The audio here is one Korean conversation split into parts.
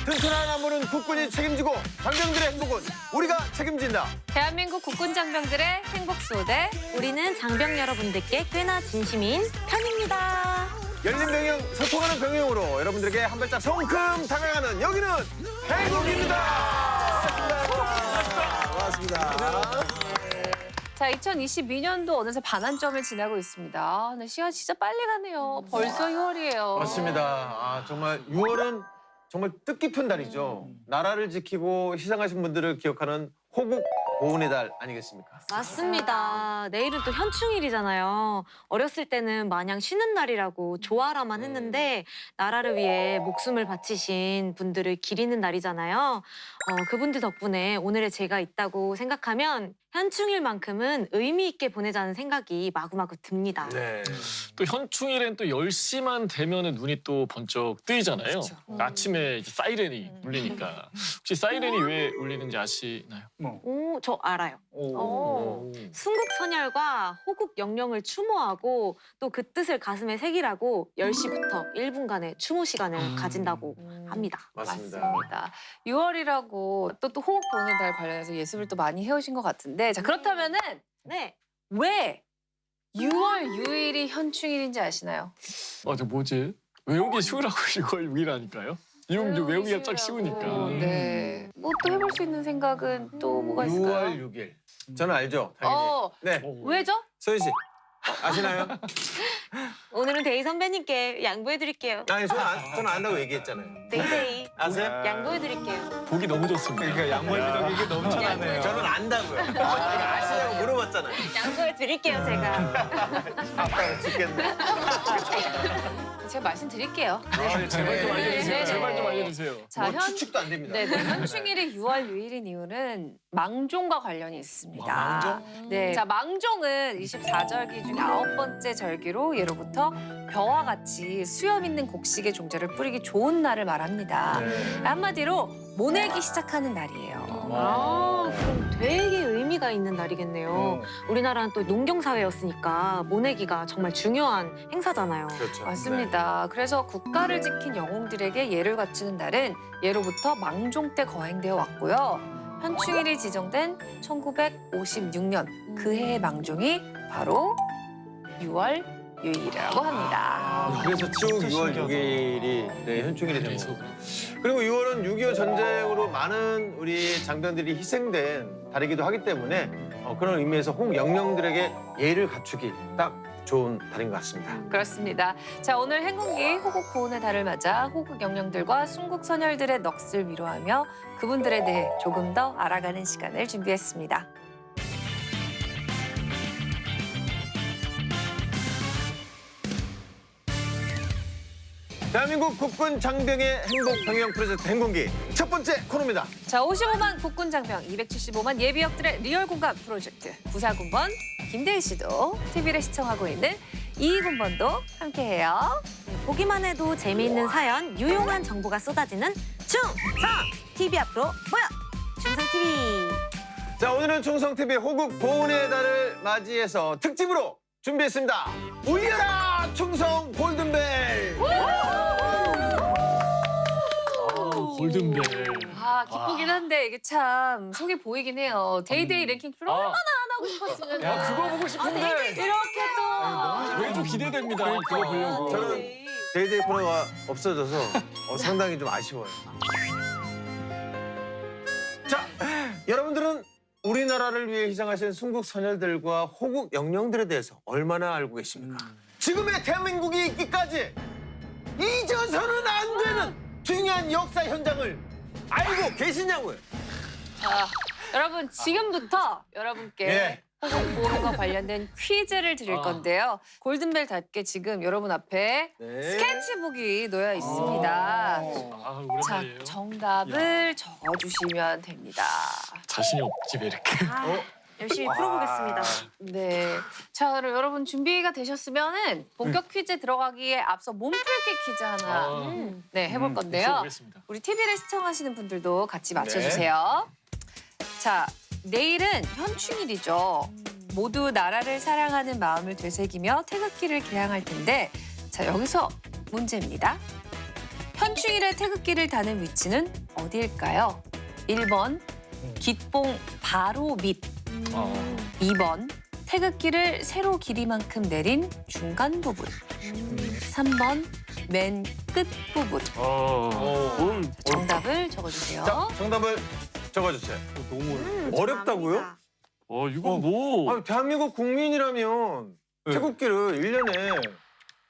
튼튼한 안무는 국군이 책임지고 장병들의 행복은 우리가 책임진다. 대한민국 국군 장병들의 행복 소대. 우리는 장병 여러분들께 꽤나 진심인 편입니다. 열린 병영, 소통하는 병영으로 여러분들에게 한 발짝 성큼 다가가는 여기는 행국입니다. 고맙습니다. 자, 2022년도 어느새 반환점을 지나고 있습니다. 근데 시간 진짜 빨리 가네요. 벌써 6월이에요. 맞습니다. 아, 정말 6월은 정말 뜻깊은 달이죠. 나라를 지키고 희생하신 분들을 기억하는 호국 보훈의 달 아니겠습니까? 맞습니다. 내일은 또 현충일이잖아요. 어렸을 때는 마냥 쉬는 날이라고 좋아라만 했는데 나라를 위해 목숨을 바치신 분들을 기리는 날이잖아요. 그분들 덕분에 오늘의 제가 있다고 생각하면 현충일만큼은 의미 있게 보내자는 생각이 마구마구 듭니다. 네. 또 현충일엔 또 10시만 되면은 눈이 또 번쩍 뜨이잖아요. 그쵸. 아침에 이제 사이렌이 울리니까. 혹시 사이렌이 왜 울리는지 아시나요? 오, 저 알아요. 오. 순국 선열과 호국 영령을 추모하고 또 그 뜻을 가슴에 새기라고 10시부터 1분간의 추모 시간을 가진다고 합니다. 맞습니다. 6월이라고 또 호국 보는 달 관련해서 예습을 또 많이 해오신 것 같은데, 자, 그렇다면은 네. 왜 6월 6일이 현충일인지 아시나요? 저 뭐지? 외우기 쉬우라고 이걸 위라니까요. 외우기가 딱 쉬우니까. 네. 뭐 또 해볼 수 있는 생각은 또 뭐가 있을까요? 6월 6일. 저는 알죠, 당연히. 네, 왜죠? 소연 씨 아시나요? 오늘은 데이 선배님께 양보해드릴게요. 아니, 저는 안다고 얘기했잖아요. 데이데이 아세요? 양보해드릴게요. 보기 너무 좋습니다. 그러니까 양보해드리는 게 너무 잘하네요. 저는 안다고요. 아시냐고 물어봤잖아요. 양보해드릴게요, 제가. 아빠가 죽겠네. 제가 말씀드릴게요. 제발 좀 알려주세요. 네. 제발 좀 알려주세요. 자, 뭐 추측도 안 됩니다. 네네. 현충일이 6월 6일인 이유는 망종과 관련이 있습니다. 망종? 네. 자, 망종은 24절기 중 9번째 절기로 예로부터 벼와 같이 수염 있는 곡식의 종자를 뿌리기 좋은 날을 말합니다. 한마디로 모내기 시작하는 날이에요. 아, 그럼 되게 의미가 있는 날이겠네요. 우리나라는 또 농경사회였으니까 모내기가 정말 중요한 행사잖아요. 그렇죠. 맞습니다. 그래서 국가를 지킨 영웅들에게 예를 갖추는 날은 예로부터 망종 때 거행되어 왔고요. 현충일이 지정된 1956년 그 해의 망종이 바로 6월 6일이라고 합니다. 그래서 쭉 6월 6일이 현충일이 된 거고. 그리고 6월은 6.25 전쟁으로 많은 우리 장병들이 희생된 달이기도 하기 때문에 그런 의미에서 호국 영령들에게 예를 갖추기 딱 좋은 달인 것 같습니다. 그렇습니다. 자, 오늘 행군기 호국 보훈의 달을 맞아 호국 영령들과 순국 선열들의 넋을 위로하며 그분들에 대해 조금 더 알아가는 시간을 준비했습니다. 대한민국 국군 장병의 행복 병영 프로젝트 행군기 첫 번째 코너입니다. 자, 55만 국군 장병, 275만 예비역들의 리얼 공감 프로젝트. 부사군번 김대희 씨도 TV를 시청하고 있는 이군번도 함께해요. 보기만 해도 재미있는 사연, 유용한 정보가 쏟아지는 충성! TV 앞으로 모여! 충성TV! 자, 오늘은 충성TV 호국 보훈의 달을 맞이해서 특집으로 준비했습니다. 울려라 충성 골든벨! 골든벨. 아, 기쁘긴 한데 이게 참 속이 보이긴 해요. 데이데이 랭킹 프로 얼마나 안 하고 싶었으면. 그거 보고 싶은데 이렇게 또. 왜 좀 기대됩니다. 그거 보려고. 저는 데이데이 코너가 없어져서 상당히 좀 아쉬워요. 자, 여러분들은 우리나라를 위해 희생하신 순국 선열들과 호국 영령들에 대해서 얼마나 알고 계십니까? 지금의 대한민국이 있기까지 잊어서는 안 되는 중요한 역사 현장을 알고 계시냐고요? 자, 여러분 지금부터 여러분께 예. 호국 보훈과 관련된 퀴즈를 드릴 건데요. 골든벨답게 지금 여러분 앞에 네. 스케치북이 놓여 있습니다. 자, 오랜만이에요. 정답을 적어주시면 됩니다. 자신이 없지 왜 이렇게. 열심히 풀어보겠습니다. 네. 자, 그럼 여러분 준비가 되셨으면은 본격 퀴즈 들어가기에 앞서 몸풀기 퀴즈 하나 네, 해볼 건데요. 보겠습니다. 우리 TV를 시청하시는 분들도 같이 맞춰주세요. 자, 내일은 현충일이죠. 모두 나라를 사랑하는 마음을 되새기며 태극기를 개항할 텐데 자, 여기서 문제입니다. 현충일에 태극기를 다는 위치는 어디일까요? 1번 깃봉 바로 밑, 2번 태극기를 세로 길이만큼 내린 중간 부분, 3번 맨 끝 부분. 정답을 적어주세요. 자, 정답을 적어주세요. 어렵다고요? 이거 뭐? 아니, 대한민국 국민이라면 태극기를 1년에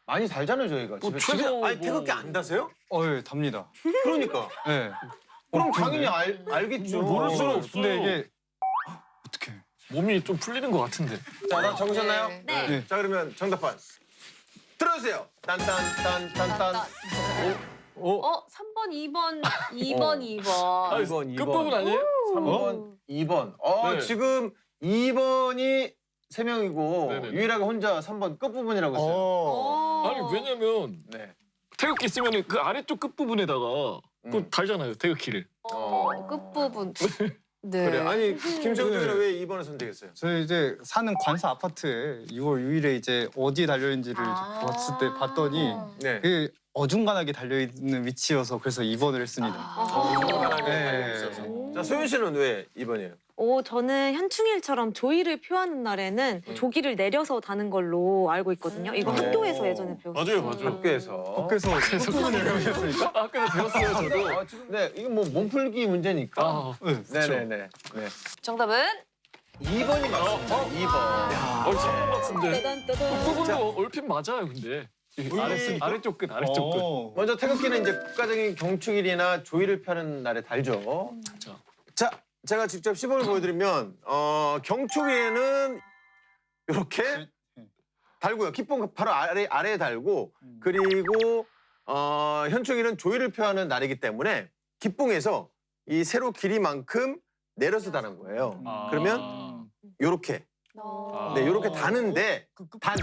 많이 달잖아요, 저희가. 뭐 집에 최소 아니, 뭐- 태극기 안 다세요? 예, 답니다. 그러니까. 예. 그럼 당연히 알겠죠. 모를 수가 없어. 근데 이게 어떻게? 몸이 좀 풀리는 것 같은데. 자, 다 적으셨나요? 네. 네. 자, 그러면 정답판 들어주세요. 딴딴딴딴딴. 3번, 2번, 2번, 2번. 2번, 2번. 끝부분 아니에요? 3번, 2번. 네. 지금 2번이 3명이고 네네네. 유일하게 혼자 3번 끝부분이라고 했어요. 아니 왜냐면 네. 태극기 쓰면 그 아래쪽 끝 부분에다가 그 달잖아요 태극기를. 끝부분. 네. 그래. 아니, 김성준은 왜 2번을 선택했어요? 저희 이제 사는 관사 아파트에 6월 6일에 이제 어디에 달려 있는지를 봤을 때 봤더니 네. 그게 어중간하게 달려 있는 위치여서 그래서 2번을 했습니다. 네. 자, 소윤 씨는 왜 2번이에요? 저는 현충일처럼 조의를 표하는 날에는 조기를 내려서 다는 걸로 알고 있거든요. 이거 학교에서 예전에 배웠어요. 맞아요. 학교에서. 그래서 끝부분을 배우셨습니까? 아까도 배웠어요 저도. 지금 네, 이건 뭐 몸풀기 문제니까. 아, 네네네. 네. 정답은 2번이 맞습니다. 2번. 처음 같은데. 따단. 부분도 얼핏 맞아요 근데. 아래쪽 끝, 아래쪽 끝. 먼저 태극기는 이제 국가적인 경축일이나 조의를 펴는 날에 달죠. 자, 자, 제가 직접 시범을 보여드리면 경축일에는 이렇게 달고요. 깃봉 바로 아래에 달고 그리고 현충일은 조의를 표하는 날이기 때문에 깃봉에서 이 세로 길이만큼 내려서 다는 거예요. 그러면 요렇게 네, 요렇게 다는데 단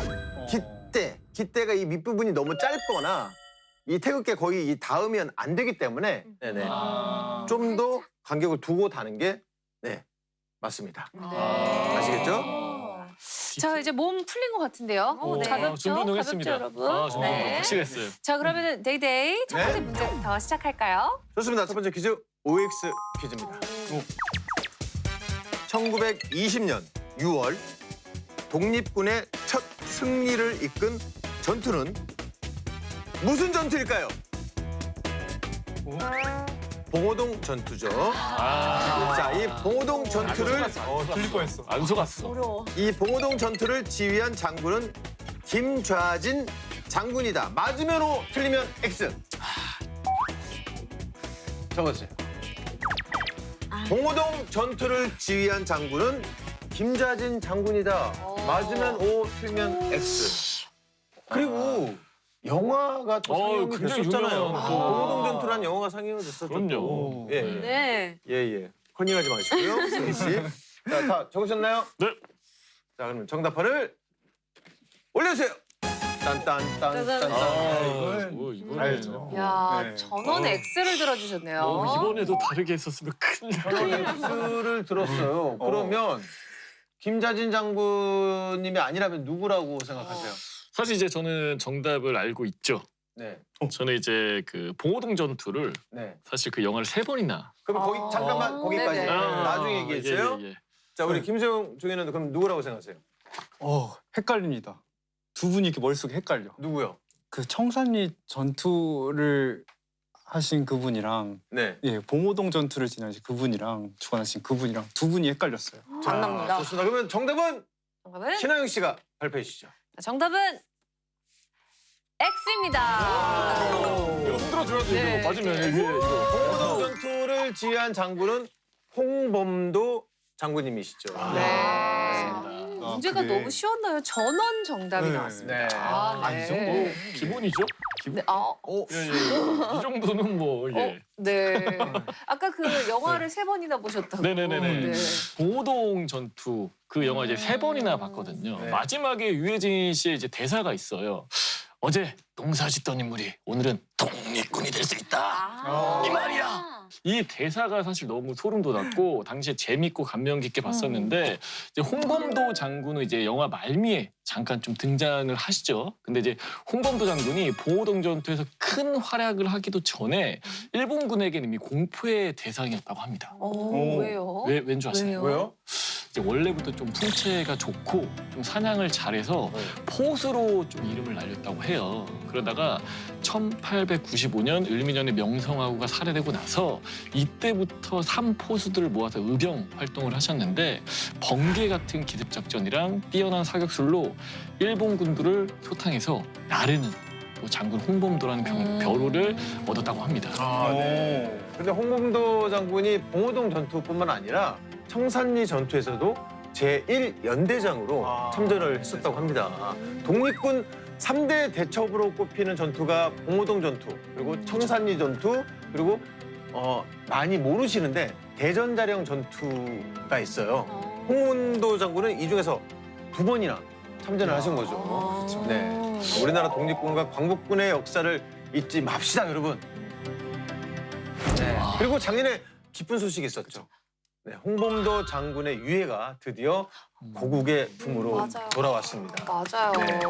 깃대가 이 밑부분이 너무 짧거나 이 태극기에 거의 이 닿으면 안 되기 때문에 네네 좀 더 간격을 두고 다는 게 네, 맞습니다. 아시겠죠? 자, 이제 몸 풀린 것 같은데요. 네. 가볍죠? 준비 운동했습니다. 가볍죠, 여러분? 준비 운동 네. 확실했어요. 자, 그러면 데이데이 첫 번째 문제부터 시작할까요? 좋습니다. 첫 번째 퀴즈 OX 퀴즈입니다. 1920년 6월 독립군의 첫 승리를 이끈 전투는 무슨 전투일까요? 봉오동 전투죠. 자, 이 봉오동 전투를 들릴 뻔했어. 안 속았어. 이 봉오동 전투를 지휘한 장군은 김좌진 장군이다. 맞으면 O, 틀리면 X. 적어주세요. 봉오동 전투를 지휘한 장군은 김좌진 장군이다. 맞으면 O, 틀리면 X. 그리고 영화가 또 상영이 굉장히 됐었잖아요. 유명한 또. 봉오동 전투라는 영화가 상영이 됐었죠. 그럼요. 또. 예, 예. 네. 예, 예. 컨닝하지 마시고요, 승희 씨. 자, 다 적으셨나요? 네. 자, 그러면 정답판을 올려주세요. 딴딴딴딴딴. 이거 알죠. 야, 네. 전원 X를 들어주셨네요. 이번에도 다르게 했었으면 큰일 날 X를 들었어요. 그러면 김자진 장군님이 아니라면 누구라고 생각하세요? 사실 이제 저는 정답을 알고 있죠. 네, 저는 이제 그 봉오동 전투를 네. 사실 그 영화를 3번이나. 그럼 거기 잠깐만 거기까지 네네. 나중에 얘기해 주세요. 예. 자, 우리 김세용 중에는 그럼 누구라고 생각하세요? 헷갈립니다. 두 분이 이렇게 머릿속에 헷갈려. 누구요? 그 청산리 전투를 하신 그분이랑 네. 예, 봉오동 전투를 지나신 그분이랑 주관하신 그분이랑 두 분이 헷갈렸어요. 자, 좋습니다. 그러면 정답은 정답은? 신하영 씨가 발표해 주시죠. 정답은 X입니다. 이거 흔들어줘야지 네. 이거 맞으면 위에 이거. 봉오동 전투를 지휘한 장군은 홍범도 장군님이시죠. 네. 문제가 그게- 너무 쉬웠나요? 전원 정답이 네. 나왔습니다. 네. 아, 이 정도 기본이죠? 네. 아, 예. 이 정도는 뭐 예. 네. 아까 그 영화를 3번이나 보셨다고. 네네네네. 네. 봉오동 전투 그 영화 이제 3번이나 봤거든요. 네. 마지막에 유해진 씨의 이제 대사가 있어요. 어제 농사짓던 인물이 오늘은 독립군이 될 수 있다. 이 말이야. 이 대사가 사실 너무 소름 돋았고 당시에 재밌고 감명 깊게 봤었는데 이제 홍범도 장군은 이제 영화 말미에 잠깐 좀 등장을 하시죠. 근데 이제 홍범도 장군이 봉오동 전투에서 큰 활약을 하기도 전에 일본군에게는 이미 공포의 대상이었다고 합니다. 오. 왜요? 왠 줄 아시나요? 왜요? 이제 원래부터 좀 풍채가 좋고 좀 사냥을 잘해서 포수로 좀 이름을 날렸다고 해요. 그러다가 1895년 을미년에 명성황후가 살해되고 나서 이때부터 삼포수들을 모아서 의병 활동을 하셨는데 번개 같은 기습 작전이랑 뛰어난 사격술로 일본 군부를 소탕해서 나르는 또 장군 홍범도라는 벼로를 얻었다고 합니다. 아, 네. 근데 홍범도 장군이 봉오동 전투뿐만 아니라 청산리 전투에서도 제1연대장으로 참전을 했었다고 합니다. 독립군 3대 대첩으로 꼽히는 전투가 봉오동 전투, 그리고 청산리 전투, 그리고 많이 모르시는데 대전자령 전투가 있어요. 홍범도 장군은 이 중에서 2번이나 참전을 하신 거죠. 네. 우리나라 독립군과 광복군의 역사를 잊지 맙시다, 여러분. 네. 그리고 작년에 기쁜 소식이 있었죠. 네, 홍범도 장군의 유해가 드디어 고국의 품으로 맞아요. 돌아왔습니다. 맞아요. 네.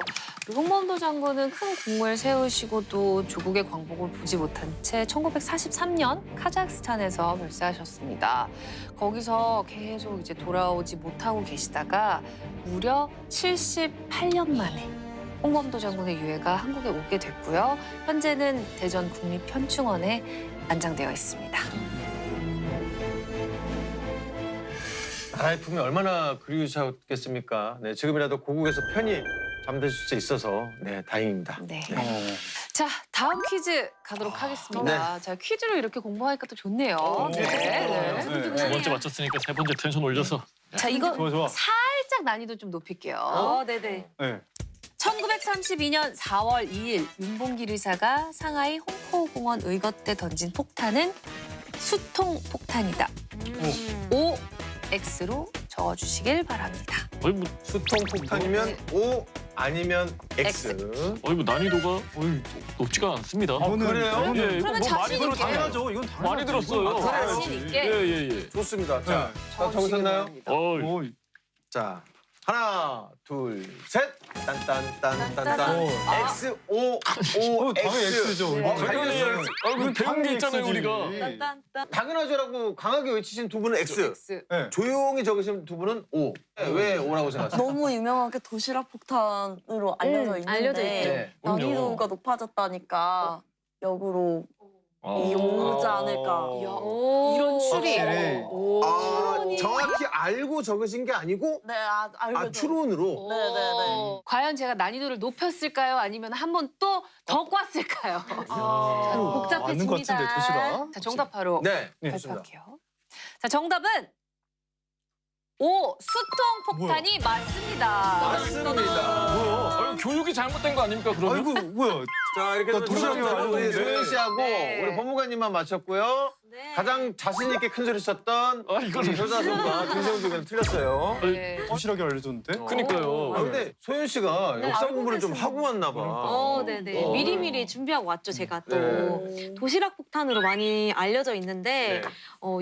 홍범도 장군은 큰 공을 세우시고도 조국의 광복을 보지 못한 채 1943년 카자흐스탄에서 별세하셨습니다. 거기서 계속 이제 돌아오지 못하고 계시다가 무려 78년 만에 홍범도 장군의 유해가 한국에 오게 됐고요. 현재는 대전 국립현충원에 안장되어 있습니다. 나라의 품이 얼마나 그리우셨겠습니까? 네, 지금이라도 고국에서 편히 잠드실 수 있어서 네, 다행입니다. 네. 네. 자, 다음 퀴즈 가도록 하겠습니다. 자, 퀴즈로 이렇게 공부하니까 또 좋네요. 네. 두 번째 맞췄으니까 세 번째 텐션 올려서 자, 이거 좋아. 살짝 난이도 좀 높일게요. 네네. 네. 1932년 4월 2일 윤봉길 의사가 상하이 홍포공원 의거때 던진 폭탄은 수통 폭탄이다. O, X로 적어주시길 바랍니다. 어이 뭐, 수통 폭탄이면 O 아니면 X. 뭐 난이도가 높지가 않습니다. 그래요? 예, 이거 그러면 뭐 자신 많이 들어 있게. 당연하죠. 이건 당연하죠. 많이 들었어요. 자신 있게 예예예. 좋습니다. 자, 다 적어주시길 적으셨나요? 바랍니다. 오. 자, 하나, 둘, 셋. 딴딴딴딴딴. 오. X, O, O, 당연히 X. X죠. 네. 당연했어요. 그 배운 게 있잖아요 우리가. 딴딴딴. 당연하죠라고 강하게 외치신 두 분은 X. X. 네. 조용히 적으신 두 분은 O. 왜 O라고 생각하세요? 너무 유명하게 도시락 폭탄으로 알려져 있는데 알려져 있죠. 네. 난이도가 높아졌다니까 역으로 어. 이용하지 않을까. 이런 추리. 확실히. 아, 정확히 알고 적으신 게 아니고 네, 알고 아, 추론으로. 네네네. 과연 제가 난이도를 높였을까요? 아니면 한 번 또 더 꿨을까요? 복잡해집니다. 맞는 것 같은데 도시락. 자, 정답 바로 네, 좋습니다. 발표할게요. 자, 정답은 O, 수통 폭탄이 맞습니다. 맞습니다. 뭐야? 교육이 잘못된 거 아닙니까 그러면? 아이고 뭐야? 자, 이렇게 나 해서 도시락이 우리 알려줬는데. 소연 씨하고 네. 우리 법무관님만 맞췄고요. 네. 가장 자신 있게 큰 소리 쳤던 이거는- 우리 효자손과 김세훈 교수는 틀렸어요. 네. 도시락이 알려줬는데? 그니까요. 아, 근데 소연 씨가 역사 알고 공부를 좀 계시는 하고 왔나 봐. 네네. 미리미리 준비하고 왔죠, 제가 또. 네. 도시락 폭탄으로 많이 알려져 있는데 네.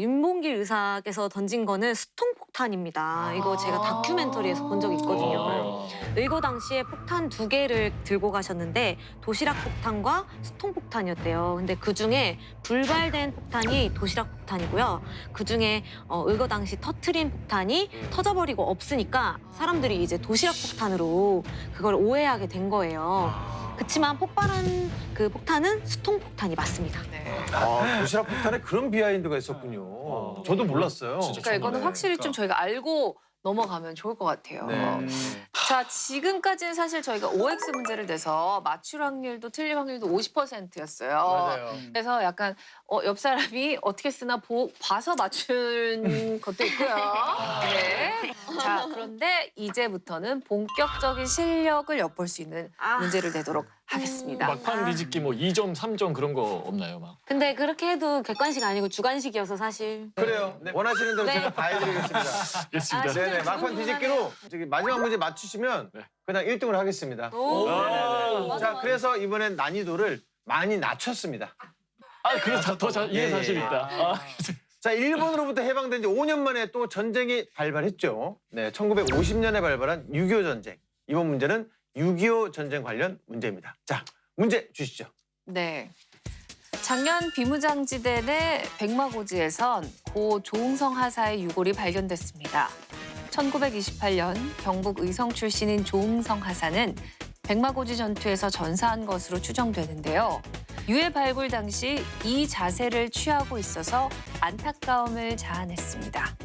윤봉길 의사께서 던진 거는 수통 폭탄입니다. 이거 제가 다큐멘터리에서 본 적이 있거든요. 의거 당시에 폭탄 2개를 들고 가셨는데 도시락 폭탄과 수통 폭탄이었대요. 근데 그중에 불발된 폭탄이 도시락 폭탄이고요. 그중에 의거 당시 터트린 폭탄이 터져버리고 없으니까 사람들이 이제 도시락 폭탄으로 그걸 오해하게 된 거예요. 그치만 폭발한 그 폭탄은 수통 폭탄이 맞습니다. 아, 도시락 폭탄에 그런 비하인드가 있었군요. 저도 몰랐어요. 그러니까 이거는 네. 확실히 좀 저희가 알고 넘어가면 좋을 것 같아요. 네. 자, 지금까지는 사실 저희가 OX 문제를 내서 맞출 확률도 틀릴 확률도 50%였어요. 맞아요. 그래서 약간 옆 사람이 어떻게 쓰나 봐서 맞춘 것도 있고요. 네. 자, 그런데 이제부터는 본격적인 실력을 엿볼 수 있는 문제를 내도록 하겠습니다. 막판 뒤집기 뭐 2점, 3점 그런 거 없나요 막? 근데 그렇게 해도 객관식 아니고 주관식이어서 사실. 그래요. 네, 원하시는 대로 네. 제가 다 해드리겠습니다. 알겠습니다. 네네, 막판 뒤집기로 저기 마지막 문제 맞추시면 네. 그냥 1등을 하겠습니다. 오. 네네네. 맞아, 자, 맞아. 그래서 이번엔 난이도를 많이 낮췄습니다. 그래서 이해 자신 있다. 아, 자, 일본으로부터 해방된 지 5년 만에 또 전쟁이 발발했죠. 네, 1950년에 발발한 6.25 전쟁. 이번 문제는 6.25 전쟁 관련 문제입니다. 자, 문제 주시죠. 네. 작년 비무장지대 내 백마고지에선 고 조응성 하사의 유골이 발견됐습니다. 1928년 경북 의성 출신인 조응성 하사는 백마고지 전투에서 전사한 것으로 추정되는데요. 유해 발굴 당시 이 자세를 취하고 있어서 안타까움을 자아냈습니다.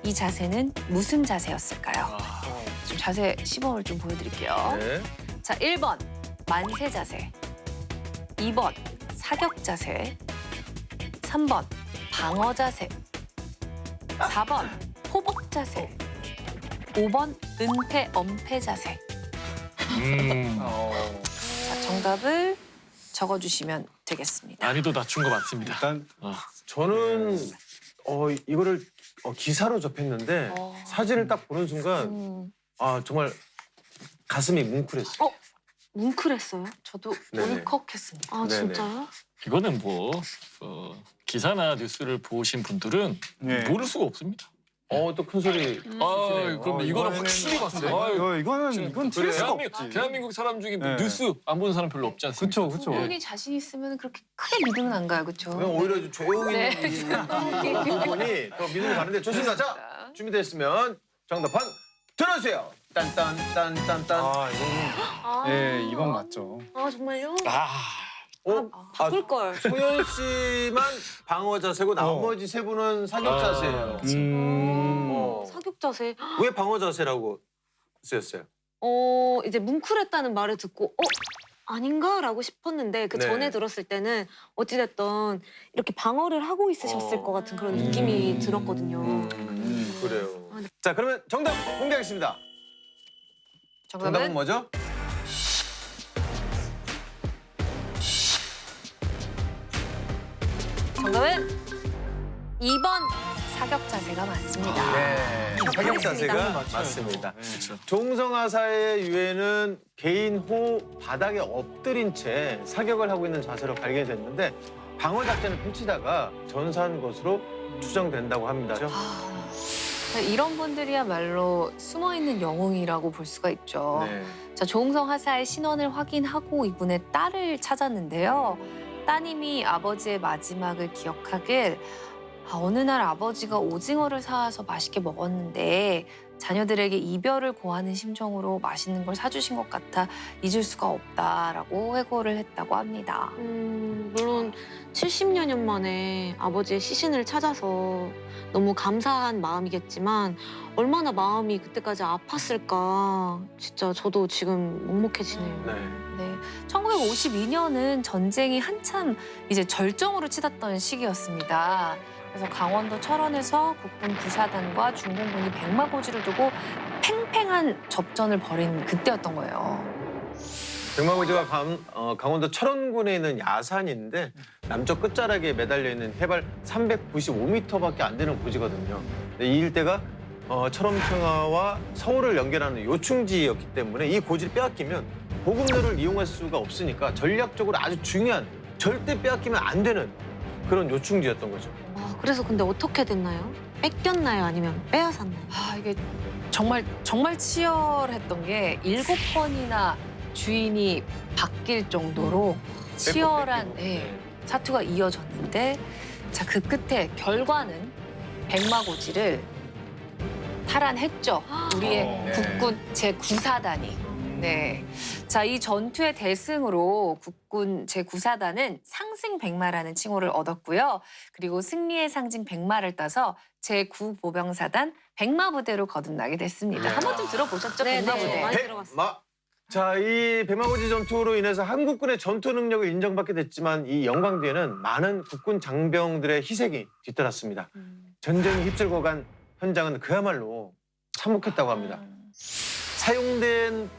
이 자세는 무슨 자세였을까요? 좀 자세 시범을 좀 보여드릴게요. 네. 자, 1번 만세 자세, 2번 사격 자세, 3번 방어 자세, 4번 포복 자세, 5번 은폐 엄폐 자세. 자, 정답을 적어주시면 되겠습니다. 난이도 낮춘 거 맞습니다. 일단 저는 이거를 기사로 접했는데 사진을 딱 보는 순간 아, 정말 가슴이 뭉클했어요. 뭉클했어요? 저도 네네. 울컥했습니다. 아, 네네. 진짜요? 이거는 뭐 기사나 뉴스를 보신 분들은 네. 모를 수가 없습니다. 또 큰 소리. 그럼 이거는 확실히 봤어요. 이건 틀릴 수가 없지. 대한민국 사람 중에 뭐 네. 뉴스 안 보는 사람 별로 없지 않습니까? 그쵸. 본인이 자신 있으면 그렇게 크게 믿음은 안 가요, 그렇죠? 그냥 오히려 조용히 네. 있는 부분이 더 믿음이 가는데 좋습니다. 자, 준비됐으면 정답판 들어주세요. 딴딴딴딴딴. 아, 이거는 예, 이건 맞죠. 아, 정말요? 바꿀 걸. 소연 씨만 방어 자세고 나머지 세 분은 사격 자세예요. 사격 자세. 왜 방어 자세라고 쓰였어요? 이제 뭉클했다는 말을 듣고 아닌가라고 싶었는데 그 네. 전에 들었을 때는 어찌됐든 이렇게 방어를 하고 있으셨을 것 같은 그런 느낌이 들었거든요. 그래요. 아, 네. 자, 그러면 정답 공개하겠습니다. 정답은 정답은 뭐죠? 정답은 2번 사격 자세가 맞습니다. 네, 사격 자세가 맞습니다. 조응성하사의 유해는 개인 호 바닥에 엎드린 채 사격을 하고 있는 자세로 발견됐는데 방어 작전을 펼치다가 전사한 것으로 추정된다고 합니다. 이런 분들이야말로 숨어있는 영웅이라고 볼 수가 있죠. 네. 자, 조응성 하사의 신원을 확인하고 이분의 딸을 찾았는데요. 따님이 아버지의 마지막을 기억하길 어느 날 아버지가 오징어를 사와서 맛있게 먹었는데 자녀들에게 이별을 고하는 심정으로 맛있는 걸 사주신 것 같아 잊을 수가 없다라고 회고를 했다고 합니다. 물론 70여 년 만에 아버지의 시신을 찾아서 너무 감사한 마음이겠지만 얼마나 마음이 그때까지 아팠을까 진짜 저도 지금 먹먹해지네요. 네. 네, 1952년은 전쟁이 한참 이제 절정으로 치닫던 시기였습니다. 그래서 강원도 철원에서 국군 구사단과 중공군이 백마고지를 두고 팽팽한 접전을 벌인 그때였던 거예요. 백마고지가 강원도 철원군에 있는 야산인데 남쪽 끝자락에 매달려 있는 해발 395m밖에 안 되는 고지거든요. 이 일대가 철원평화와 서울을 연결하는 요충지였기 때문에 이 고지를 빼앗기면 보급로를 이용할 수가 없으니까 전략적으로 아주 중요한 절대 빼앗기면 안 되는 그런 요충지였던 거죠. 그래서 근데 어떻게 됐나요? 뺏겼나요? 아니면 빼앗았나요? 이게 정말 치열했던 게 7번이나 주인이 바뀔 정도로 치열한 사투가 이어졌는데 자, 그 끝에 결과는 백마고지를 탈환했죠. 우리의 국군 제9사단이. 네. 자, 이 전투의 대승으로 국군 제9사단은 상승 백마라는 칭호를 얻었고요. 그리고 승리의 상징 백마를 따서 제9보병사단 백마부대로 거듭나게 됐습니다. 한 번쯤 들어보셨죠? 네, 백마부대. 네. 많이 들어봤어요. 자, 이 백마고지 전투로 인해서 한국군의 전투 능력을 인정받게 됐지만 이 영광 뒤에는 많은 국군 장병들의 희생이 뒤따랐습니다. 전쟁이 휩쓸고 간 현장은 그야말로 참혹했다고 합니다. 사용된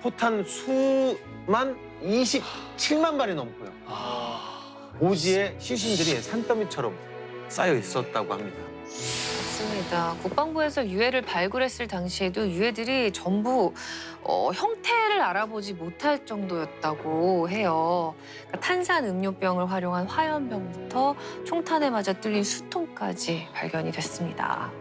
포탄 수만 27만 발이 넘고요. 고지에 시신들이 산더미처럼 쌓여 있었다고 합니다. 맞습니다. 국방부에서 유해를 발굴했을 당시에도 유해들이 전부 형태를 알아보지 못할 정도였다고 해요. 그러니까 탄산 음료병을 활용한 화염병부터 총탄에 맞아 뚫린 수통까지 발견이 됐습니다.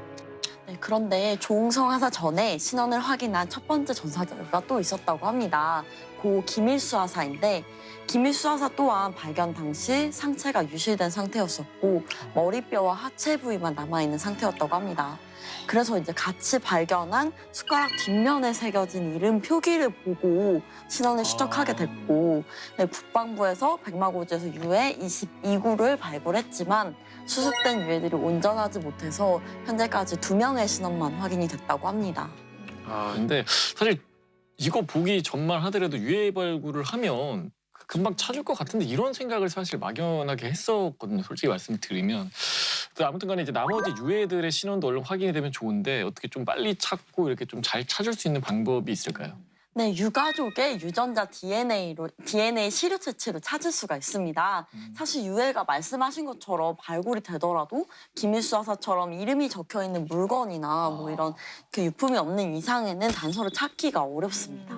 네, 그런데 조홍성 하사 전에 신원을 확인한 첫 번째 전사자가 또 있었다고 합니다. 고 김일수 하사인데 김일수 하사 또한 발견 당시 상체가 유실된 상태였었고 머리뼈와 하체 부위만 남아있는 상태였다고 합니다. 그래서 이제 같이 발견한 숟가락 뒷면에 새겨진 이름 표기를 보고 신원을 추적하게 됐고 네, 국방부에서 백마고지에서 유해 22구를 발굴했지만 수습된 유해들이 온전하지 못해서 현재까지 2명의 신원만 확인이 됐다고 합니다. 근데 사실 이거 보기 전만 하더라도 유해 발굴을 하면 금방 찾을 것 같은데 이런 생각을 사실 막연하게 했었거든요. 솔직히 말씀드리면. 아무튼 간에 이제 나머지 유해들의 신원도 얼른 확인이 되면 좋은데 어떻게 좀 빨리 찾고 이렇게 좀 잘 찾을 수 있는 방법이 있을까요? 네, 유가족의 유전자 DNA 시료 채취로 찾을 수가 있습니다. 사실 유해가 말씀하신 것처럼 발굴이 되더라도 김일수 하사처럼 이름이 적혀 있는 물건이나 뭐 이런 그 유품이 없는 이상에는 단서를 찾기가 어렵습니다.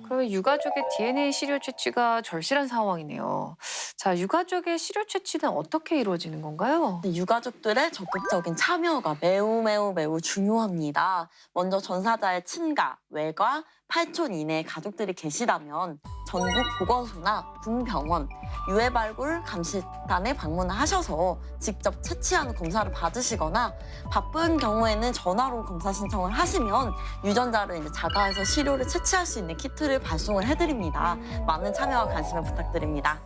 그러면 유가족의 DNA 시료 채취가 절실한 상황이네요. 자, 유가족의 시료 채취는 어떻게 이루어지는 건가요? 네, 유가족들의 적극적인 참여가 매우 중요합니다. 먼저 전사자의 친가, 외가, 8촌 이내에 가족들이 계시다면 전국 보건소나 군병원, 유해 발굴 감시단에 방문을 하셔서 직접 채취하는 검사를 받으시거나 바쁜 경우에는 전화로 검사 신청을 하시면 유전자를 이제 자가해서 시료를 채취할 수 있는 키트를 발송을 해드립니다. 많은 참여와 관심을 부탁드립니다.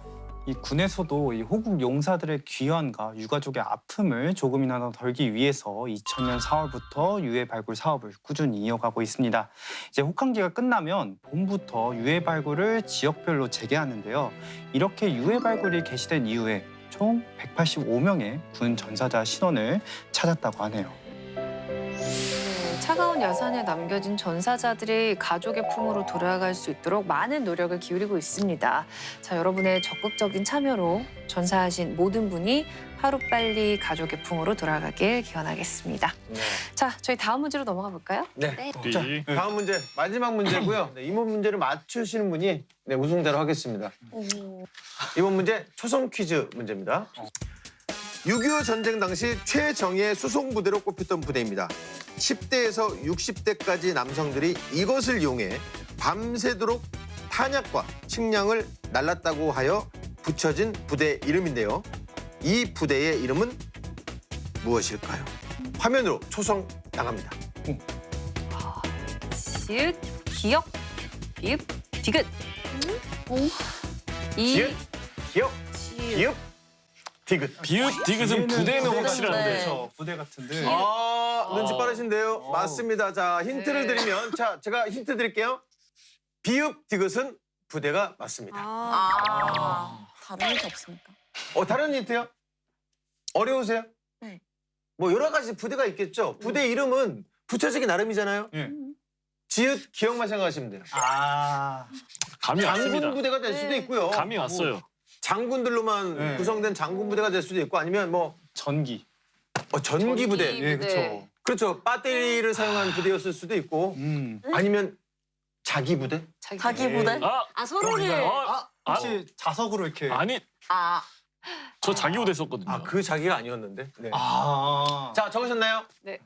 이 군에서도 이 호국 용사들의 귀환과 유가족의 아픔을 조금이나마 덜기 위해서 2000년 4월부터 유해 발굴 사업을 꾸준히 이어가고 있습니다. 이제 혹한기가 끝나면 봄부터 유해 발굴을 지역별로 재개하는데요. 이렇게 유해 발굴이 개시된 이후에 총 185명의 군 전사자 신원을 찾았다고 하네요. 차가운 야산에 남겨진 전사자들이 가족의 품으로 돌아갈 수 있도록 많은 노력을 기울이고 있습니다. 자, 여러분의 적극적인 참여로 전사하신 모든 분이 하루빨리 가족의 품으로 돌아가길 기원하겠습니다. 네. 자, 저희 다음 문제로 넘어가 볼까요? 네. 자, 다음 문제 마지막 문제고요. 네, 이번 문제를 맞추시는 분이 네, 우승자로 하겠습니다. 이번 문제 초성 퀴즈 문제입니다. 6.25 전쟁 당시 최정예 수송부대로 꼽혔던 부대입니다. 10대에서 60대까지 남성들이 이것을 이용해 밤새도록 탄약과 식량을 날랐다고 하여 붙여진 부대 이름인데요. 이 부대의 이름은 무엇일까요? 화면으로 초성 나갑니다. 시읒, 기역, 비읍, 디귿. 지읒, 기역, 비읍, 디귿. 비읍 디귿은 부대는 확실한데. 그렇죠. 부대 같은데. 눈치 빠르신데요. 맞습니다. 자, 힌트를 드리면 자, 제가 힌트 드릴게요. 비읍 디귿은 부대가 맞습니다. 다른 힌트 없습니까? 다른 힌트요? 어려우세요? 네. 뭐 여러 가지 부대가 있겠죠. 부대 이름은 붙여지기 나름이잖아요. 예. 지읒 기억만 생각하시면 돼요. 감이 왔습니다. 장군 부대가 될 수도 있고요. 감이 왔어요. 장군들로만 네. 구성된 장군 부대가 될 수도 있고 아니면 뭐 전기. 전기 부대. 예, 그렇죠. 그렇죠. 배터리를 사용한 부대였을 수도 있고 아니면 자기 부대? 자기 부대? 서로를 혹시 자석으로 이렇게. 아니, 저 자기 부대 썼거든요. 그 자기가 아니었는데. 네. 아. 자, 적으셨나요? 네.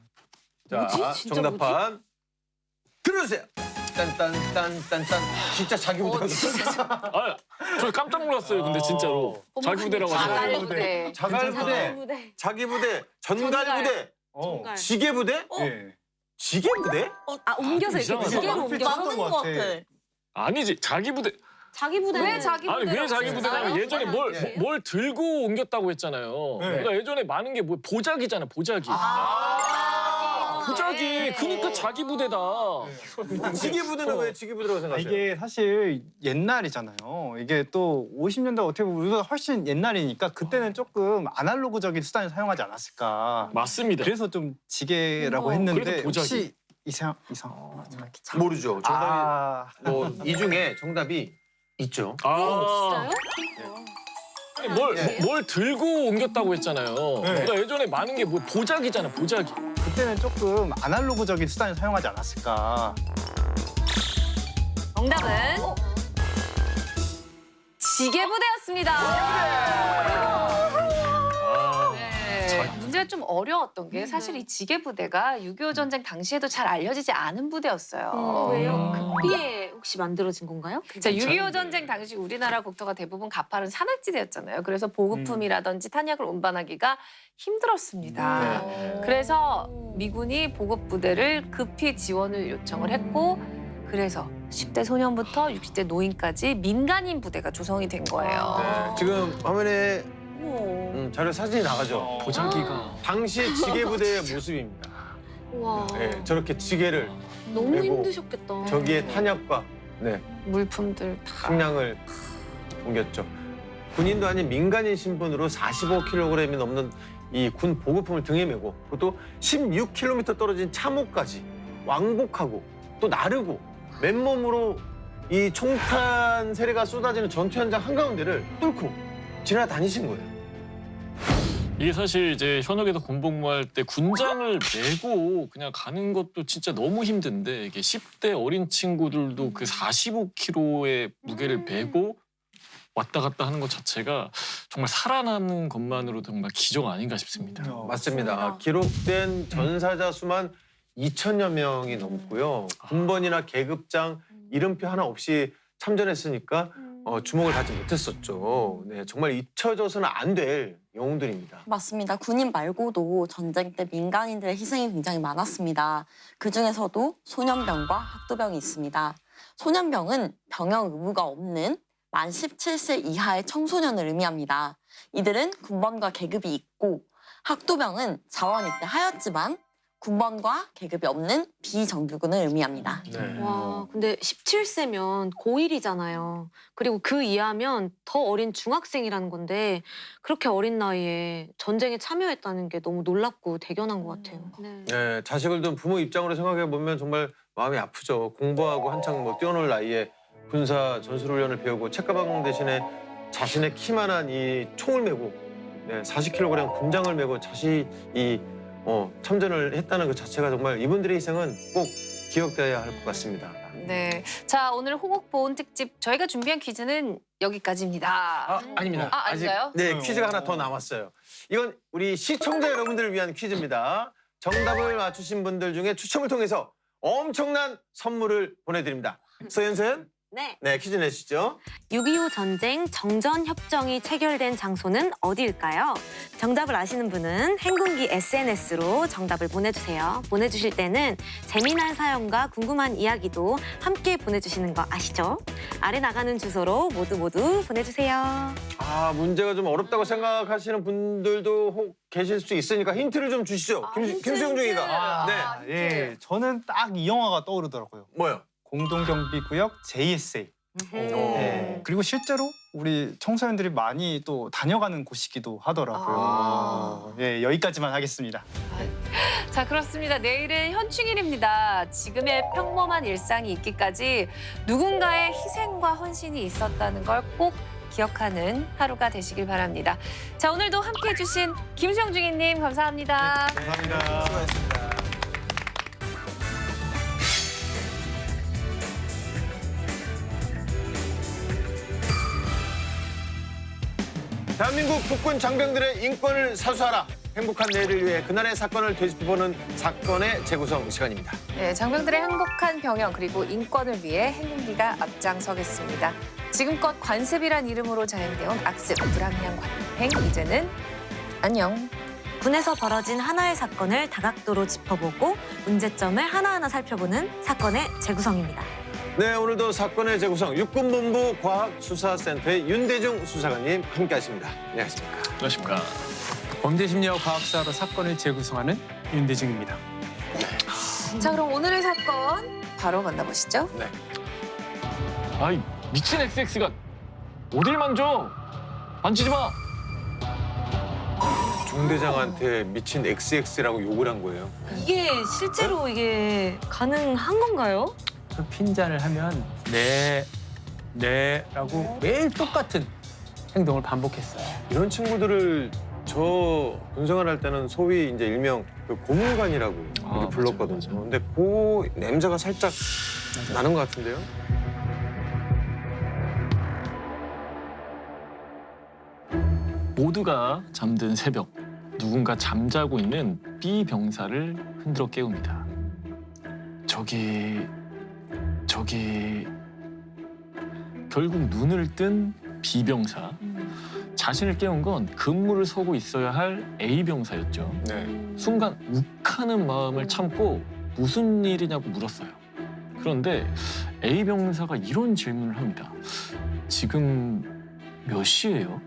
자, 뭐지? 진짜 정답판 들어주세요. 딴딴딴딴딴. 진짜 자기 부대가 저 깜짝 놀랐어요. 근데 진짜로 자기 부대라고 자갈 하셔서. 부대. 자갈 부대, 부대. 자기 부대, 전갈 부대, 전갈. 지게 부대? 예. 지게 부대? 옮겨서 이렇게 이상하다. 무게로 옮겨서 빠른 것 같아. 아니지, 자기 부대. 자기 부대. 왜 자기 아니 부대라고 왜 자기 부대냐면 했어요? 예전에 뭘 들고 옮겼다고 했잖아요. 네. 그러니까 예전에 많은 게 뭐 보자기잖아, 보자기. 보자기. 네. 그러니까 자기 부대다. 지게 부대는 왜 지게 부대라고 생각하세요? 이게 사실 옛날이잖아요. 이게 또 50년대 어떻게 보면 우리보다 훨씬 옛날이니까 그때는 조금 아날로그적인 수단을 사용하지 않았을까. 맞습니다. 그래서 좀 지게라고 했는데 그래도 보자기. 혹시 이상. 모르죠. 정답이 아. 이 중에 정답이 있죠. 진짜요? 아니, 뭘 들고 옮겼다고 했잖아요. 그러니까 예전에 많은 게 뭐 보자기잖아, 보자기. 때는 조금 아날로그적인 수단을 사용하지 않았을까. 정답은 지게부대였습니다. 네, 문제가 좀 어려웠던 게 사실 이 지게부대가 6.25 전쟁 당시에도 잘 알려지지 않은 부대였어요. 왜요? 극비에 혹시 만들어진 건가요? 자, 6.25 전쟁 당시 우리나라 국토가 대부분 가파른 산악지대였잖아요. 그래서 보급품이라든지 탄약을 운반하기가 힘들었습니다. 그래서 미군이 보급부대를 급히 지원을 요청을 했고 그래서 10대 소년부터 60대 노인까지 민간인 부대가 조성이 된 거예요. 네, 지금 화면에 자료 사진이 나가죠. 보자기가 당시 지게부대의 모습입니다. 와, 네, 저렇게 지게를 너무 그리고 힘드셨겠다. 저기에 탄약과 물품들 다. 식량을 옮겼죠. 군인도 아닌 민간인 신분으로 45kg이 넘는 이 군 보급품을 등에 메고 그것도 16km 떨어진 참호까지 왕복하고 또 나르고 맨몸으로 이 총탄 세례가 쏟아지는 전투 현장 한가운데를 뚫고 지나다니신 거예요. 이게 사실 이제 현역에서 군복무할 때 군장을 메고 그냥 가는 것도 진짜 너무 힘든데 이게 10대 어린 친구들도 그 45kg의 무게를 메고 왔다 갔다 하는 것 자체가 정말 살아남는 것만으로도 정말 기적 아닌가 싶습니다. 맞습니다. 기록된 전사자 수만 2천여 명이 넘고요. 군번이나 계급장, 이름표 하나 없이 참전했으니까 주목을 받지 못했었죠. 네, 정말 잊혀져서는 안 될 영웅들입니다. 맞습니다. 군인 말고도 전쟁 때 민간인들의 희생이 굉장히 많았습니다. 그중에서도 소년병과 학도병이 있습니다. 소년병은 병역 의무가 없는 만 17세 이하의 청소년을 의미합니다. 이들은 군번과 계급이 있고 학도병은 자원 입대하였지만 군번과 계급이 없는 비정규군을 의미합니다. 네. 와, 근데 17세면 고1이잖아요. 그리고 그 이하면 더 어린 중학생이라는 건데 그렇게 어린 나이에 전쟁에 참여했다는 게 너무 놀랍고 대견한 것 같아요. 네. 네, 자식을 둔 부모 입장으로 생각해 보면 정말 마음이 아프죠. 공부하고 한창 뛰어놀 나이에 군사 전술훈련을 배우고 책가방 대신에 자신의 키만한 이 총을 메고 40kg 군장을 메고 자신이 참전을 했다는 그 자체가 정말 이분들의 희생은 꼭 기억돼야 할 것 같습니다. 네. 자, 오늘 호국 보훈 특집 저희가 준비한 퀴즈는 여기까지입니다. 아닙니다. 아, 아닌가요? 네, 퀴즈가 하나 더 남았어요. 이건 우리 시청자 여러분들을 위한 퀴즈입니다. 정답을 맞추신 분들 중에 추첨을 통해서 엄청난 선물을 보내드립니다. 서현선, 네. 퀴즈 내시죠. 6.25 전쟁 정전협정이 체결된 장소는 어디일까요? 정답을 아시는 분은 행군기 SNS로 정답을 보내주세요. 보내주실 때는 재미난 사연과 궁금한 이야기도 함께 보내주시는 거 아시죠? 아래 나가는 주소로 모두 보내주세요. 문제가 좀 어렵다고 생각하시는 분들도 혹 계실 수 있으니까 힌트를 좀 주시죠. 김수영 중이가. 네. 예, 저는 딱 이 영화가 떠오르더라고요. 뭐요? 공동경비구역 JSA. 네. 그리고 실제로 우리 청소년들이 많이 또 다녀가는 곳이기도 하더라고요. 예, 여기까지만 하겠습니다. 자, 그렇습니다. 내일은 현충일입니다. 지금의 평범한 일상이 있기까지 누군가의 희생과 헌신이 있었다는 걸 꼭 기억하는 하루가 되시길 바랍니다. 자, 오늘도 함께해 주신 김수영 중위님 감사합니다. 감사합니다. 수고하셨습니다. 대한민국 국군 장병들의 인권을 사수하라. 행복한 내일을 위해 그날의 사건을 되짚어보는 사건의 재구성 시간입니다. 네, 장병들의 행복한 병영 그리고 인권을 위해 행군기가 앞장서겠습니다. 지금껏 관습이란 이름으로 자행되온 악습, 불합리한 관행, 이제는 안녕. 군에서 벌어진 하나의 사건을 다각도로 짚어보고 문제점을 하나하나 살펴보는 사건의 재구성입니다. 네, 오늘도 사건의 재구성 육군본부 과학수사센터의 윤대중 수사관님 함께하십니다. 안녕하십니까? 안녕하십니까? 범죄심리와 과학사로 사건을 재구성하는 윤대중입니다. 자, 그럼 오늘의 사건 바로 만나보시죠. 아이 미친 XX가 어딜 만져? 만지지 마. 중대장한테 미친 XX라고 욕을 한 거예요. 이게 실제로 이게 가능한 건가요? 그 핀잔을 하면 네라고 매일 똑같은 행동을 반복했어요. 이런 친구들을 저 군생활 할 때는 소위 이제 일명 그 고문관이라고 아, 이렇게 불렀거든요. 맞아요, 맞아요. 근데 그 냄새가 살짝 나는 것 같은데요? 모두가 잠든 새벽, 누군가 잠자고 있는 B 병사를 흔들어 깨웁니다. 저기 결국 눈을 뜬 B 병사. 자신을 깨운 건 근무를 서고 있어야 할 A 병사였죠. 네. 순간 욱하는 마음을 참고 무슨 일이냐고 물었어요. 그런데 A 병사가 이런 질문을 합니다. 지금 몇 시예요?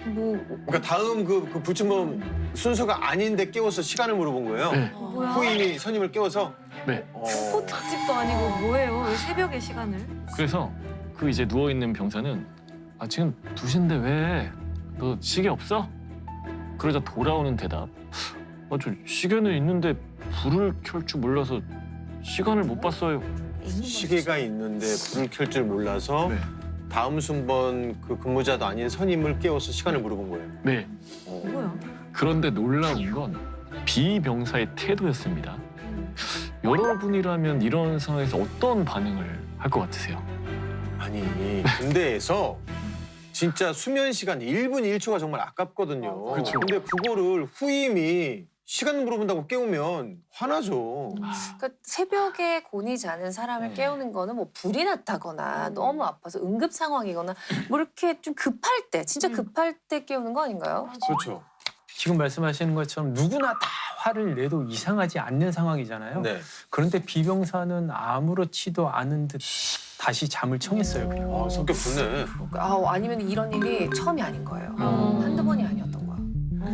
뭐 그러니까 다음 그 불침범 순서가 아닌데 깨워서 시간을 물어본 거예요. 네. 뭐야? 후임이 선임을 깨워서. 네. 슈퍼 특집도 아니고 뭐예요? 왜 새벽에 시간을? 그래서 그 이제 누워 있는 병사는 지금 2시인데 왜? 너 시계 없어? 그러자 돌아오는 대답. 저 시계는 있는데 불을 켤 줄 몰라서 시간을 못 봤어요. 시계가 있는데 불을 켤 줄 몰라서 네. 다음 순번 그 근무자도 아닌 선임을 깨워서 시간을 물어본 거예요. 네. 뭐야? 그런데 놀라운 건 B 병사의 태도였습니다. 여러분이라면 이런 상황에서 어떤 반응을 할 것 같으세요? 아니 군대에서 진짜 수면 시간 1분 1초가 정말 아깝거든요. 그쵸. 근데 그거를 후임이 시간 물어본다고 깨우면 화나죠. 그러니까 새벽에 곤히 자는 사람을 깨우는 거는 뭐 불이 났다거나 너무 아파서 응급 상황이거나 뭐 이렇게 좀 급할 때, 진짜 급할 때 깨우는 거 아닌가요? 그렇죠. 지금 말씀하시는 것처럼 누구나 다 화를 내도 이상하지 않는 상황이잖아요. 네. 그런데 비병사는 아무렇지도 않은 듯 다시 잠을 청했어요. 그냥. 성격 좋네. 아니면 이런 일이 처음이 아닌 거예요. 음. 한두 번이 아니었던 거야.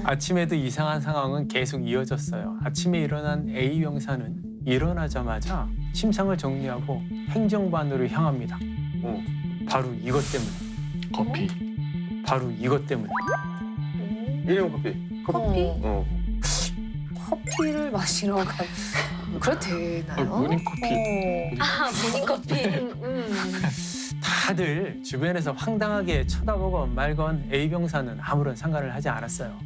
아침에도 이상한 상황은 계속 이어졌어요. 아침에 일어난 A 병사는 일어나자마자 침상을 정리하고 행정반으로 향합니다. 바로 이것 때문에. 커피. 바로 이것 때문에. 일회용 커피. 커피? 어. 커피를 마시러 간. 그래도 되나요? 모닝커피. 모닝커피. 다들 주변에서 황당하게 쳐다보건 말건 A 병사는 아무런 상관을 하지 않았어요.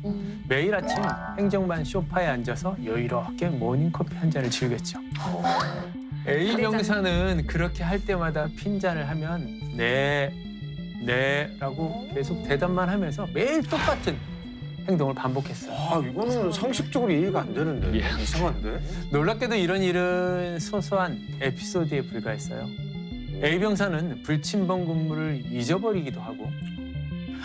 매일 아침 행정반 소파에 앉아서 여유롭게 모닝커피 한 잔을 즐겼죠. A 병사는 그렇게 할 때마다 핀잔을 하면 네라고 계속 대답만 하면서 매일 똑같은 행동을 반복했어요. 이거는 상식적으로 이해가 안 되는데. 예. 이상한데? 놀랍게도 이런 일은 소소한 에피소드에 불과했어요. A 병사는 불침범 근무를 잊어버리기도 하고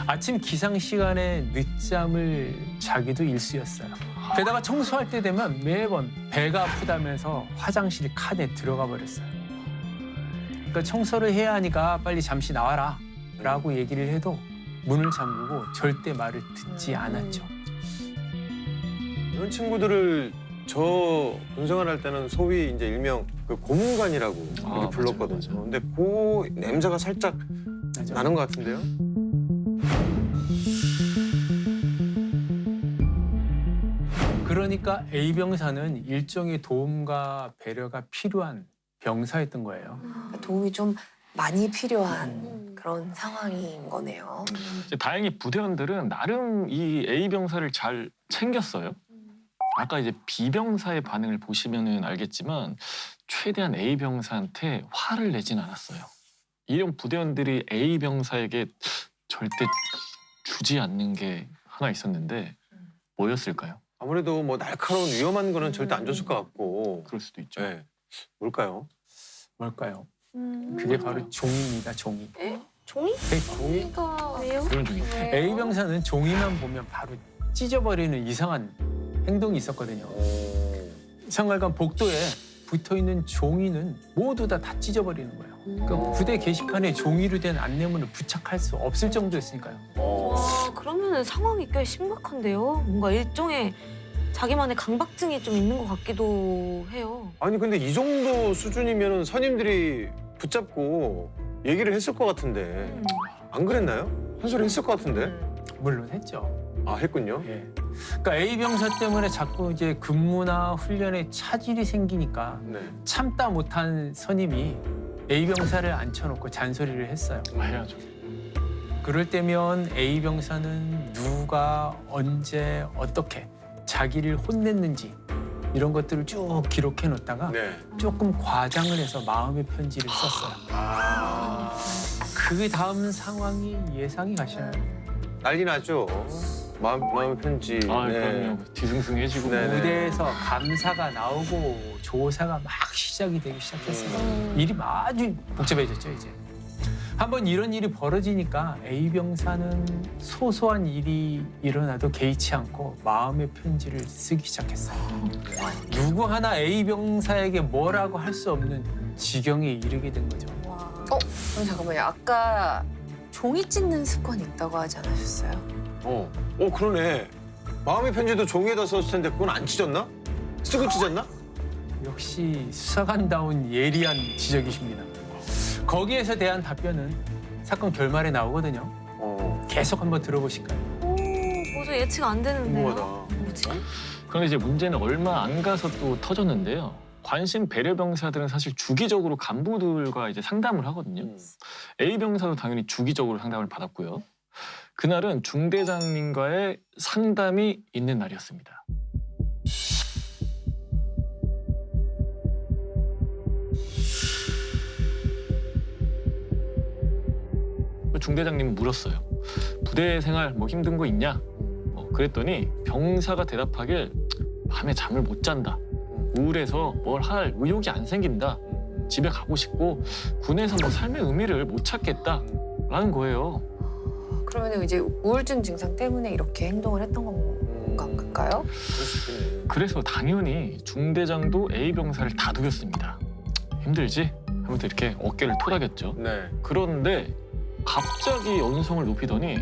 아침 기상 시간에 늦잠을 자기도 일쑤였어요. 게다가 청소할 때 되면 매번 배가 아프다면서 화장실 칸에 들어가 버렸어요. 그러니까 청소를 해야 하니까 빨리 잠시 나와라 라고 얘기를 해도 문을 잠그고 절대 말을 듣지 않았죠. 이런 친구들을 저 군생활 할 때는 소위 이제 일명 그 고문관이라고 이렇게 맞아요, 불렀거든요. 맞아요. 근데 그 냄새가 살짝 맞아. 나는 것 같은데요? 그러니까 A 병사는 일종의 도움과 배려가 필요한 병사였던 거예요. 도움이 좀 많이 필요한 그런 상황인 거네요. 이제 다행히 부대원들은 나름 이 A 병사를 잘 챙겼어요. 아까 이제 B 병사의 반응을 보시면은 알겠지만 최대한 A 병사한테 화를 내진 않았어요. 이런 부대원들이 A 병사에게 절대 주지 않는 게 하나 있었는데 뭐였을까요? 아무래도 뭐 날카로운 위험한 거는 절대 안 줬을 것 같고. 그럴 수도 있죠. 네. 뭘까요? 뭘까요? 그게 바로 종이입니다, 종이. 종이? 네, 종이. 종이가 왜요? 그런 중에 A 병사는 종이만 보면 바로 찢어버리는 이상한 행동이 있었거든요. 생활관 복도에 붙어있는 종이는 모두 다 찢어버리는 거예요. 그러니까 부대 게시판에 종이로 된 안내문을 부착할 수 없을 정도였으니까요. 와, 그러면 상황이 꽤 심각한데요? 뭔가 일종의 자기만의 강박증이 좀 있는 것 같기도 해요. 아니 근데 이 정도 수준이면 선임들이 붙잡고 얘기를 했을 것 같은데 안 그랬나요? 한 소리 했을 것 같은데? 물론 했죠. 아 했군요. 예. 그러니까 A 병사 때문에 자꾸 이제 근무나 훈련에 차질이 생기니까 네. 참다 못한 선임이 A 병사를 앉혀놓고 잔소리를 했어요. 해야죠. 그럴 때면 A 병사는 누가 언제 어떻게 자기를 혼냈는지 이런 것들을 쭉 기록해 놓다가 네. 조금 과장을 해서 마음의 편지를 썼어요. 아. 그 다음 상황이 예상이 가시나요? 난리 났죠. 마음의 편지. 아, 네. 그럼요. 뒤숭숭해지고. 네. 무대에서 감사가 나오고 조사가 막 시작이 되기 시작했어요. 일이 아주 복잡해졌죠 이제. 한번 이런 일이 벌어지니까 A 병사는 소소한 일이 일어나도 개의치 않고 마음의 편지를 쓰기 시작했어요. 누구 하나 A 병사에게 뭐라고 할 수 없는 지경에 이르게 된 거죠. 그럼 잠깐만요. 아까 종이 찢는 습관이 있다고 하지 않으셨어요? 그러네. 마음의 편지도 종이에다 썼을 텐데 그건 안 찢었나? 쓰고 찢었나? 역시 수사관다운 예리한 지적이십니다. 거기에서 대한 답변은 사건 결말에 나오거든요. 계속 한번 들어보실까요? 도저히 예측 안 되는데요. 궁금하다. 뭐지? 그런데 이제 문제는 얼마 안 가서 또 터졌는데요. 관심 배려 병사들은 사실 주기적으로 간부들과 이제 상담을 하거든요. A 병사도 당연히 주기적으로 상담을 받았고요. 그날은 중대장님과의 상담이 있는 날이었습니다. 중대장님은 물었어요. 부대 생활 뭐 힘든 거 있냐? 그랬더니 병사가 대답하길 밤에 잠을 못 잔다. 우울해서 뭘 할 의욕이 안 생긴다. 집에 가고 싶고 군에서 뭐 삶의 의미를 못 찾겠다. 라는 거예요. 그러면 이제 우울증 증상 때문에 이렇게 행동을 했던 건가요? 그래서 당연히 중대장도 A 병사를 다독였습니다. 힘들지? 하면서 이렇게 어깨를 토닥였죠. 네. 그런데 갑자기 연성을 높이더니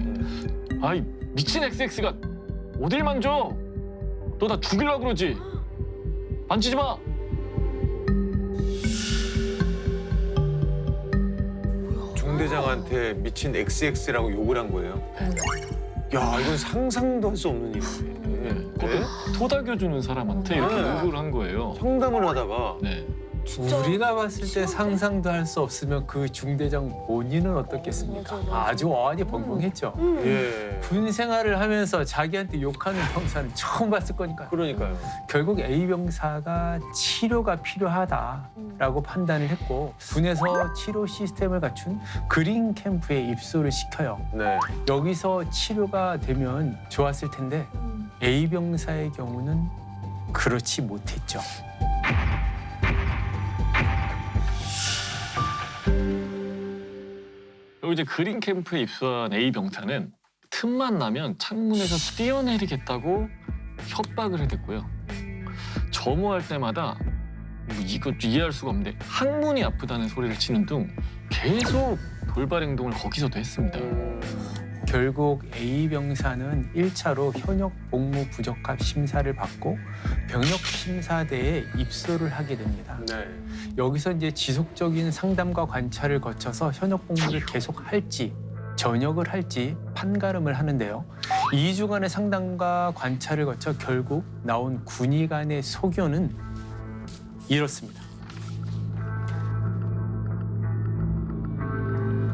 아이 미친 XX가 어딜 만져? 너 나 죽이려고 그러지? 만지지 마! 중대장한테 미친 XX라고 욕을 한 거예요. 야, 이건 상상도 할 수 없는 일이네. 네? 토닥여주는 사람한테 이렇게 네. 욕을 한 거예요. 상담을 하다가 네. 우리가 봤을 때 상상도 할 수 없으면 그 중대장 본인은 어떻겠습니까? 아주 어안이 벙벙했죠. 예. 군 생활을 하면서 자기한테 욕하는 병사는 처음 봤을 거니까요. 그러니까요. 결국 A 병사가 치료가 필요하다라고 판단을 했고 군에서 치료 시스템을 갖춘 그린 캠프에 입소를 시켜요. 네. 여기서 치료가 되면 좋았을 텐데 A 병사의 경우는 그렇지 못했죠. 그리고 이제 그린 캠프에 입소한 A 병사는 틈만 나면 창문에서 뛰어내리겠다고 협박을 해댔고요. 점호할 때마다 뭐 이거 이해할 수가 없는데 항문이 아프다는 소리를 치는 등 계속 돌발 행동을 거기서도 했습니다. 결국 A 병사는 1차로 현역 복무 부적합 심사를 받고 병역 심사대에 입소를 하게 됩니다. 네. 여기서 이제 지속적인 상담과 관찰을 거쳐서 현역 복무를 계속 할지 전역을 할지 판가름을 하는데요. 2주간의 상담과 관찰을 거쳐 결국 나온 군의 간의 소견은 이렇습니다.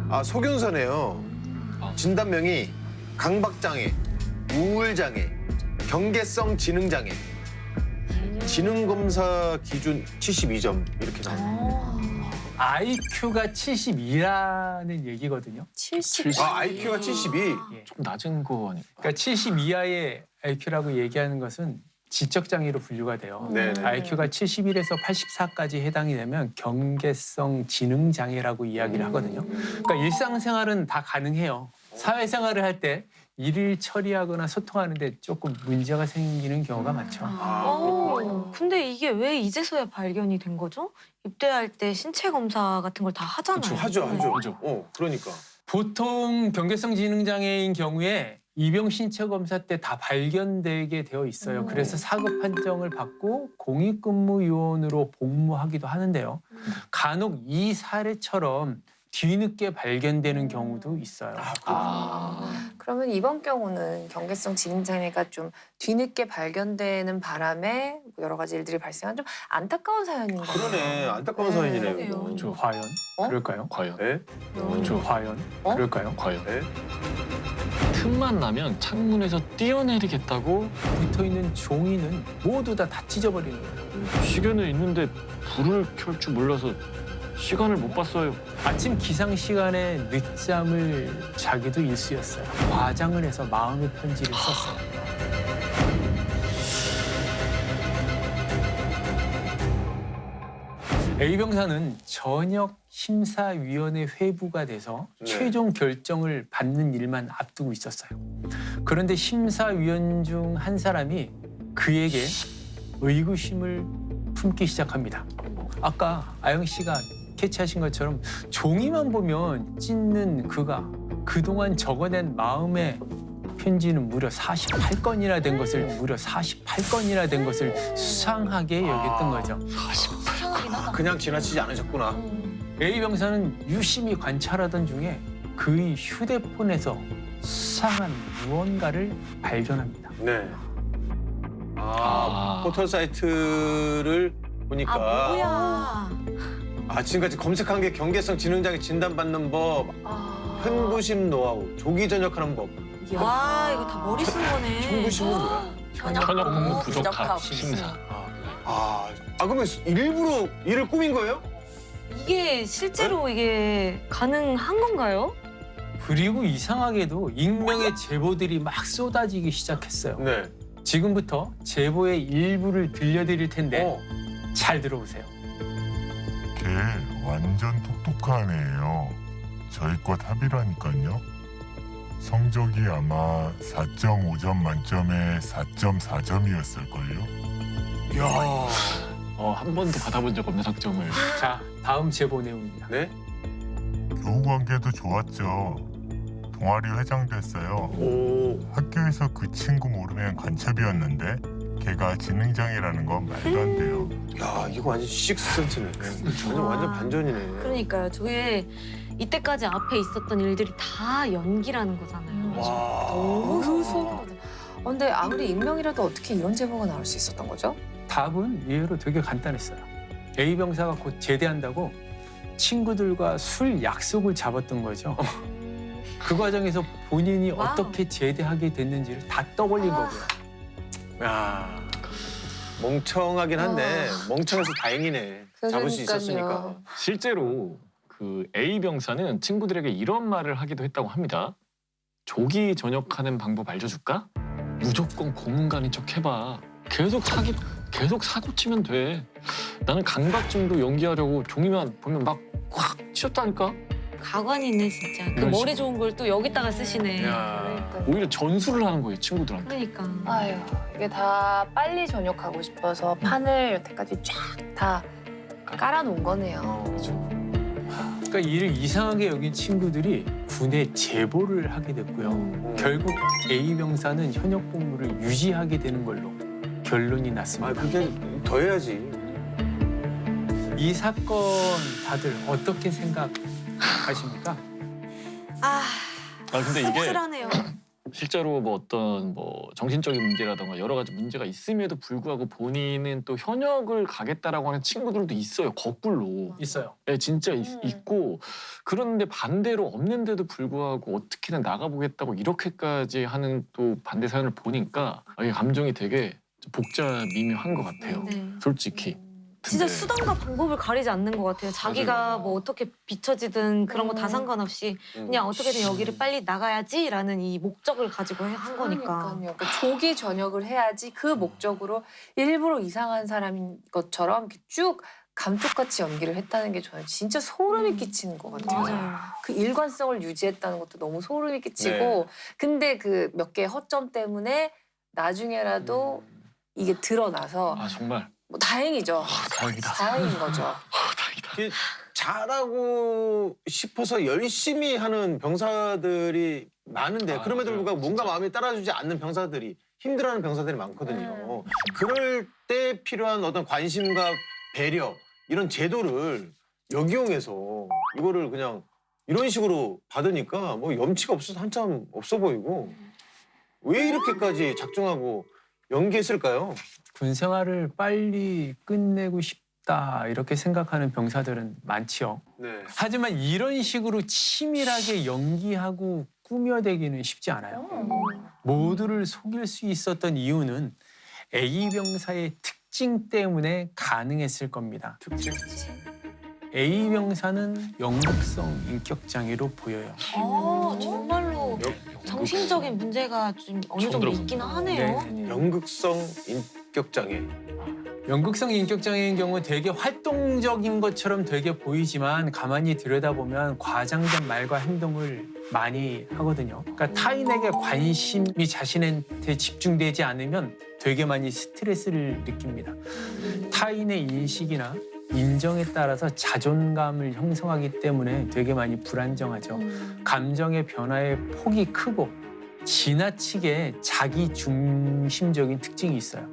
아, 소견서네요. 진단명이 강박장애, 우울장애, 경계성 지능장애. 지능검사 기준 72점 이렇게 나와요. IQ가 72라는 얘기거든요. 70. 아, IQ가 72. 예. 좀 낮은 거 아닐까? 그러니까 70 이하의 IQ라고 얘기하는 것은 지적 장애로 분류가 돼요. 네. IQ가 71에서 84까지 해당이 되면 경계성 지능 장애라고 이야기를 하거든요. 그러니까 일상생활은 다 가능해요. 사회생활을 할 때 일을 처리하거나 소통하는데 조금 문제가 생기는 경우가 많죠. 아, 그렇구나. 근데 이게 왜 이제서야 발견이 된 거죠? 입대할 때 신체 검사 같은 걸 다 하잖아요. 그렇죠. 하죠. 하죠. 그러니까. 보통 경계성 지능 장애인 경우에 입영 신체 검사 때 다 발견되게 되어 있어요. 그래서 사급 판정을 받고 공익근무 요원으로 복무하기도 하는데요. 간혹 이 사례처럼 뒤늦게 발견되는 경우도 있어요. 그러면 이번 경우는 경계성 지능장애가 좀 뒤늦게 발견되는 바람에 여러 가지 일들이 발생한 좀 안타까운 사연인 거예요. 그러네. 안타까운 사연이네요. 그러네요. 이거. 과연 어? 그럴까요? 과연? 네? 과연 어? 그럴까요? 과연? 네? 틈만 나면 창문에서 뛰어내리겠다고 붙어있는 종이는 모두 다 찢어버리는 거예요. 시계는 있는데 불을 켤 줄 몰라서 시간을 못 봤어요. 아침 기상 시간에 늦잠을 자기도 일쑤였어요. 과장을 해서 마음의 편지를 썼어요. A 병사는 저녁 심사위원회 회부가 돼서 네. 최종 결정을 받는 일만 앞두고 있었어요. 그런데 심사위원 중 한 사람이 그에게 의구심을 품기 시작합니다. 아까 아영 씨가 캐치하신 것처럼 종이만 보면 찢는 그가 그동안 적어낸 마음의 편지는 무려 48건이나 된 것을 수상하게 여겼던 거죠. 수상하긴 하다. 그냥 지나치지 않으셨구나. A 병사는 유심히 관찰하던 중에 그의 휴대폰에서 수상한 무언가를 발견합니다. 네. 포털 사이트를 보니까 아 뭐야? 지금까지 검색한 게 경계성 지능장애 진단받는 법, 현구심 노하우, 조기 전역하는 법. 와 이거 다 머리 쓴 거네. 현구심은 뭐야? 현역 근무 부적합 부적합 심사. 그러면 일부러 일을 꾸민 거예요? 이게 실제로 이게 가능한 건가요? 그리고 이상하게도 익명의 제보들이 막 쏟아지기 시작했어요. 네. 지금부터 제보의 일부를 들려드릴 텐데 잘 들어보세요. 걔 완전 똑똑한 애예요. 저희 과 탑이라니까요. 성적이 아마 4.5점 만점에 4.4점이었을걸요. 야. 한 번도 받아본 적 없는 학점을. 자, 다음 제보 내용입니다. 네? 교우 관계도 좋았죠. 동아리 회장도 했어요. 오. 학교에서 그 친구 모르면 간첩이었는데 걔가 지능장애라는 건 말도 안 돼요. 야, 이거 완전 식스센스네. 완전 반전이네. 그러니까요. 저게 이때까지 앞에 있었던 일들이 다 연기라는 거잖아요. 와. 너무 소소하다. 근데 아무리 익명이라도 어떻게 이런 제보가 나올 수 있었던 거죠? 답은 의외로 되게 간단했어요. A 병사가 곧 제대한다고 친구들과 술 약속을 잡았던 거죠. 그 과정에서 본인이 와우. 어떻게 제대하게 됐는지를 다 떠올린 거고요. 야. 멍청하긴 한데 멍청해서 다행이네. 잡을 수 그러니까요. 있었으니까. 실제로 그 A 병사는 친구들에게 이런 말을 하기도 했다고 합니다. 조기 전역하는 방법 알려줄까? 무조건 고문관인 척 해봐. 계속 사고 치면 돼. 나는 강박증도 연기하려고 종이만 보면 막 꽉 치웠다니까. 가관이네 진짜. 그 이런 머리 식으로. 좋은 걸 또 여기다가 쓰시네. 야. 오히려 전수를 하는 거예요, 친구들한테. 그러니까. 아유, 이게 다 빨리 전역하고 싶어서 판을 여태까지 쫙 다 깔아놓은 거네요. 그러니까 이를 이상하게 여긴 친구들이 군에 제보를 하게 됐고요. 결국 A 병사는 현역 복무를 유지하게 되는 걸로 결론이 났습니다. 그게 더 해야지. 이 사건 다들 어떻게 생각하십니까? 근데 이게 씁쓸하네요. 실제로 뭐 어떤 뭐 정신적인 문제라던가 여러 가지 문제가 있음에도 불구하고 본인은 또 현역을 가겠다라고 하는 친구들도 있어요. 거꾸로. 있어요. 네, 진짜 있고 그런데 반대로 없는데도 불구하고 어떻게든 나가보겠다고 이렇게까지 하는 또 반대 사연을 보니까 이게 감정이 되게 좀 미묘한 것 같아요. 네. 솔직히. 진짜 근데 수단과 방법을 가리지 않는 것 같아요. 자기가 맞아요. 뭐 어떻게 비춰지든 그런 거 다 상관없이 그냥 어떻게든 여기를 빨리 나가야지라는 이 목적을 가지고 한 거니까. 그러니까요. 그 조기 전역을 해야지 그 목적으로 일부러 이상한 사람인 것처럼 이렇게 쭉 감쪽같이 연기를 했다는 게 저는 진짜 소름이 끼치는 것 같아요. 맞아요. 그 일관성을 유지했다는 것도 너무 소름이 끼치고 네. 근데 그 몇 개의 허점 때문에 나중에라도 이게 드러나서 아 정말 뭐 다행이죠. 다행이다. 다행인 거죠. 다행이다. 이게 잘하고 싶어서 열심히 하는 병사들이 많은데 그럼에도 불구하고 뭔가 마음이 따라주지 않는 병사들이 힘들어하는 병사들이 많거든요. 그럴 때 필요한 어떤 관심과 배려 이런 제도를 역이용해서 이거를 그냥 이런 식으로 받으니까 뭐 염치가 없어서 한참 없어 보이고 왜 이렇게까지 작정하고 연기했을까요? 군 생활을 빨리 끝내고 싶다 이렇게 생각하는 병사들은 많지요. 네. 하지만 이런 식으로 치밀하게 연기하고 꾸며대기는 쉽지 않아요. 모두를 속일 수 있었던 이유는 A 병사의 특징 때문에 가능했을 겁니다. 특징? A 병사는 연극성 인격 장애로 보여요. 정말로 정신적인 문제가 좀 어느 정도 정들어. 있긴 하네요. 네. 연극성 인격 장애. 연극성 인격 장애인 경우 되게 활동적인 것처럼 되게 보이지만 가만히 들여다보면 과장된 말과 행동을 많이 하거든요. 그러니까 타인에게 관심이 자신한테 집중되지 않으면 되게 많이 스트레스를 느낍니다. 타인의 인식이나 인정에 따라서 자존감을 형성하기 때문에 되게 많이 불안정하죠. 감정의 변화의 폭이 크고 지나치게 자기 중심적인 특징이 있어요.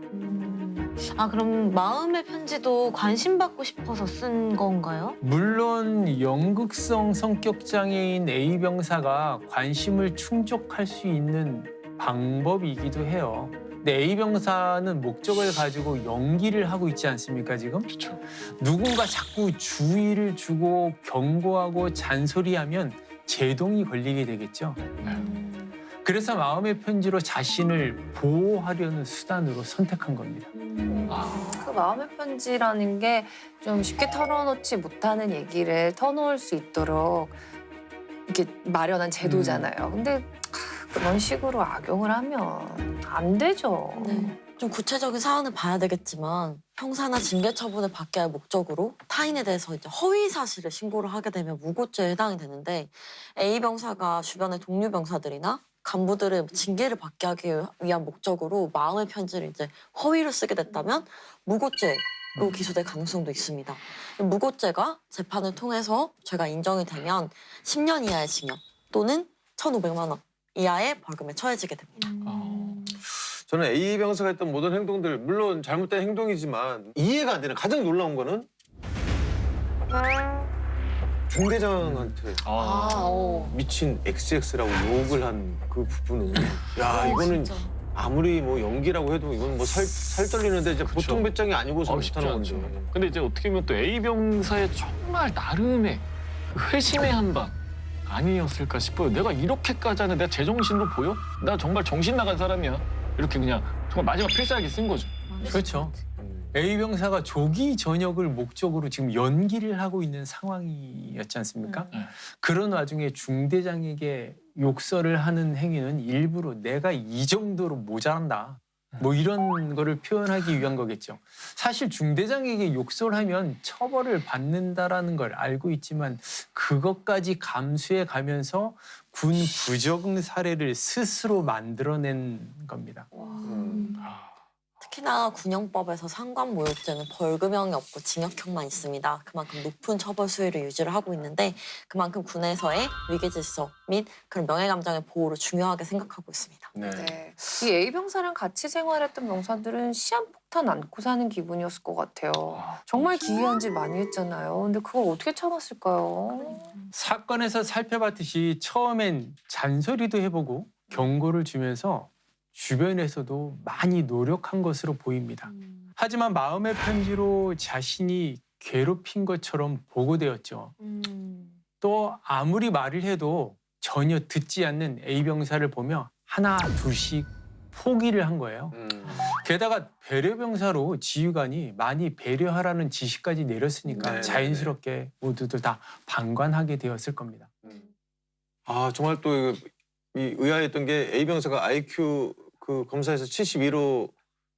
아, 그럼 마음의 편지도 관심받고 싶어서 쓴 건가요? 물론 연극성 성격 장애인 A 병사가 관심을 충족할 수 있는 방법이기도 해요. 근데 A 병사는 목적을 가지고 연기를 하고 있지 않습니까, 지금? 그렇죠. 누군가 자꾸 주의를 주고 경고하고 잔소리하면 제동이 걸리게 되겠죠. 그래서 마음의 편지로 자신을 보호하려는 수단으로 선택한 겁니다. 그 마음의 편지라는 게 좀 쉽게 털어놓지 못하는 얘기를 터놓을 수 있도록 이렇게 마련한 제도잖아요. 근데 그런 식으로 악용을 하면 안 되죠. 네. 좀 구체적인 사안을 봐야 되겠지만 형사나 징계 처분을 받게 할 목적으로 타인에 대해서 이제 허위 사실을 신고를 하게 되면 무고죄에 해당이 되는데 A 병사가 주변의 동료 병사들이나 간부들의 징계를 받게 하기 위한 목적으로 마음의 편지를 이제 허위로 쓰게 됐다면 무고죄로 기소될 가능성도 있습니다. 무고죄가 재판을 통해서 죄가 인정이 되면 10년 이하의 징역 또는 1,500만 원 이하의 벌금에 처해지게 됩니다. 저는 A 병사가 했던 모든 행동들 물론 잘못된 행동이지만 이해가 안 되는 가장 놀라운 거는 중대장한테 미친 XX라고 욕을 한 그 부분은 야 이거는 아무리 뭐 연기라고 해도 이건 뭐 살 떨리는데 이제 보통 배짱이 아니고서 쉽지 못하는 않죠. 건데. 근데 이제 어떻게 보면 또 A 병사의 정말 나름의 그 회심의 한 방 아니었을까 싶어요. 내가 이렇게까지 하는 내가 제정신으로 보여? 나 정말 정신 나간 사람이야. 이렇게 그냥 정말 마지막 필살기 쓴 거죠. 그렇죠. A 병사가 조기 전역을 목적으로 지금 연기를 하고 있는 상황이었지 않습니까? 그런 와중에 중대장에게 욕설을 하는 행위는 일부러 내가 이 정도로 모자란다. 뭐 이런 거를 표현하기 위한 거겠죠. 사실 중대장에게 욕설하면 처벌을 받는다라는 걸 알고 있지만 그것까지 감수해 가면서 군 부적응 사례를 스스로 만들어낸 겁니다. 특히나 군형법에서 상관모욕죄는 벌금형이 없고 징역형만 있습니다. 그만큼 높은 처벌 수위를 유지를 하고 있는데 그만큼 군에서의 위계질서 및 그런 명예감정의 보호를 중요하게 생각하고 있습니다. 네. 이 A 병사랑 같이 생활했던 병사들은 시한폭탄 안고 사는 기분이었을 것 같아요. 정말 기이한 짓 많이 했잖아요. 근데 그걸 어떻게 참았을까요? 사건에서 살펴봤듯이 처음엔 잔소리도 해보고 경고를 주면서 주변에서도 많이 노력한 것으로 보입니다. 하지만 마음의 편지로 자신이 괴롭힌 것처럼 보고되었죠. 또 아무리 말을 해도 전혀 듣지 않는 A 병사를 보며 하나 둘씩 포기를 한 거예요. 게다가 배려 병사로 지휘관이 많이 배려하라는 지시까지 내렸으니까 네. 자연스럽게 모두들 다 방관하게 되었을 겁니다. 아 정말 또 이 의아했던 게 A 병사가 IQ 그 검사에서 72로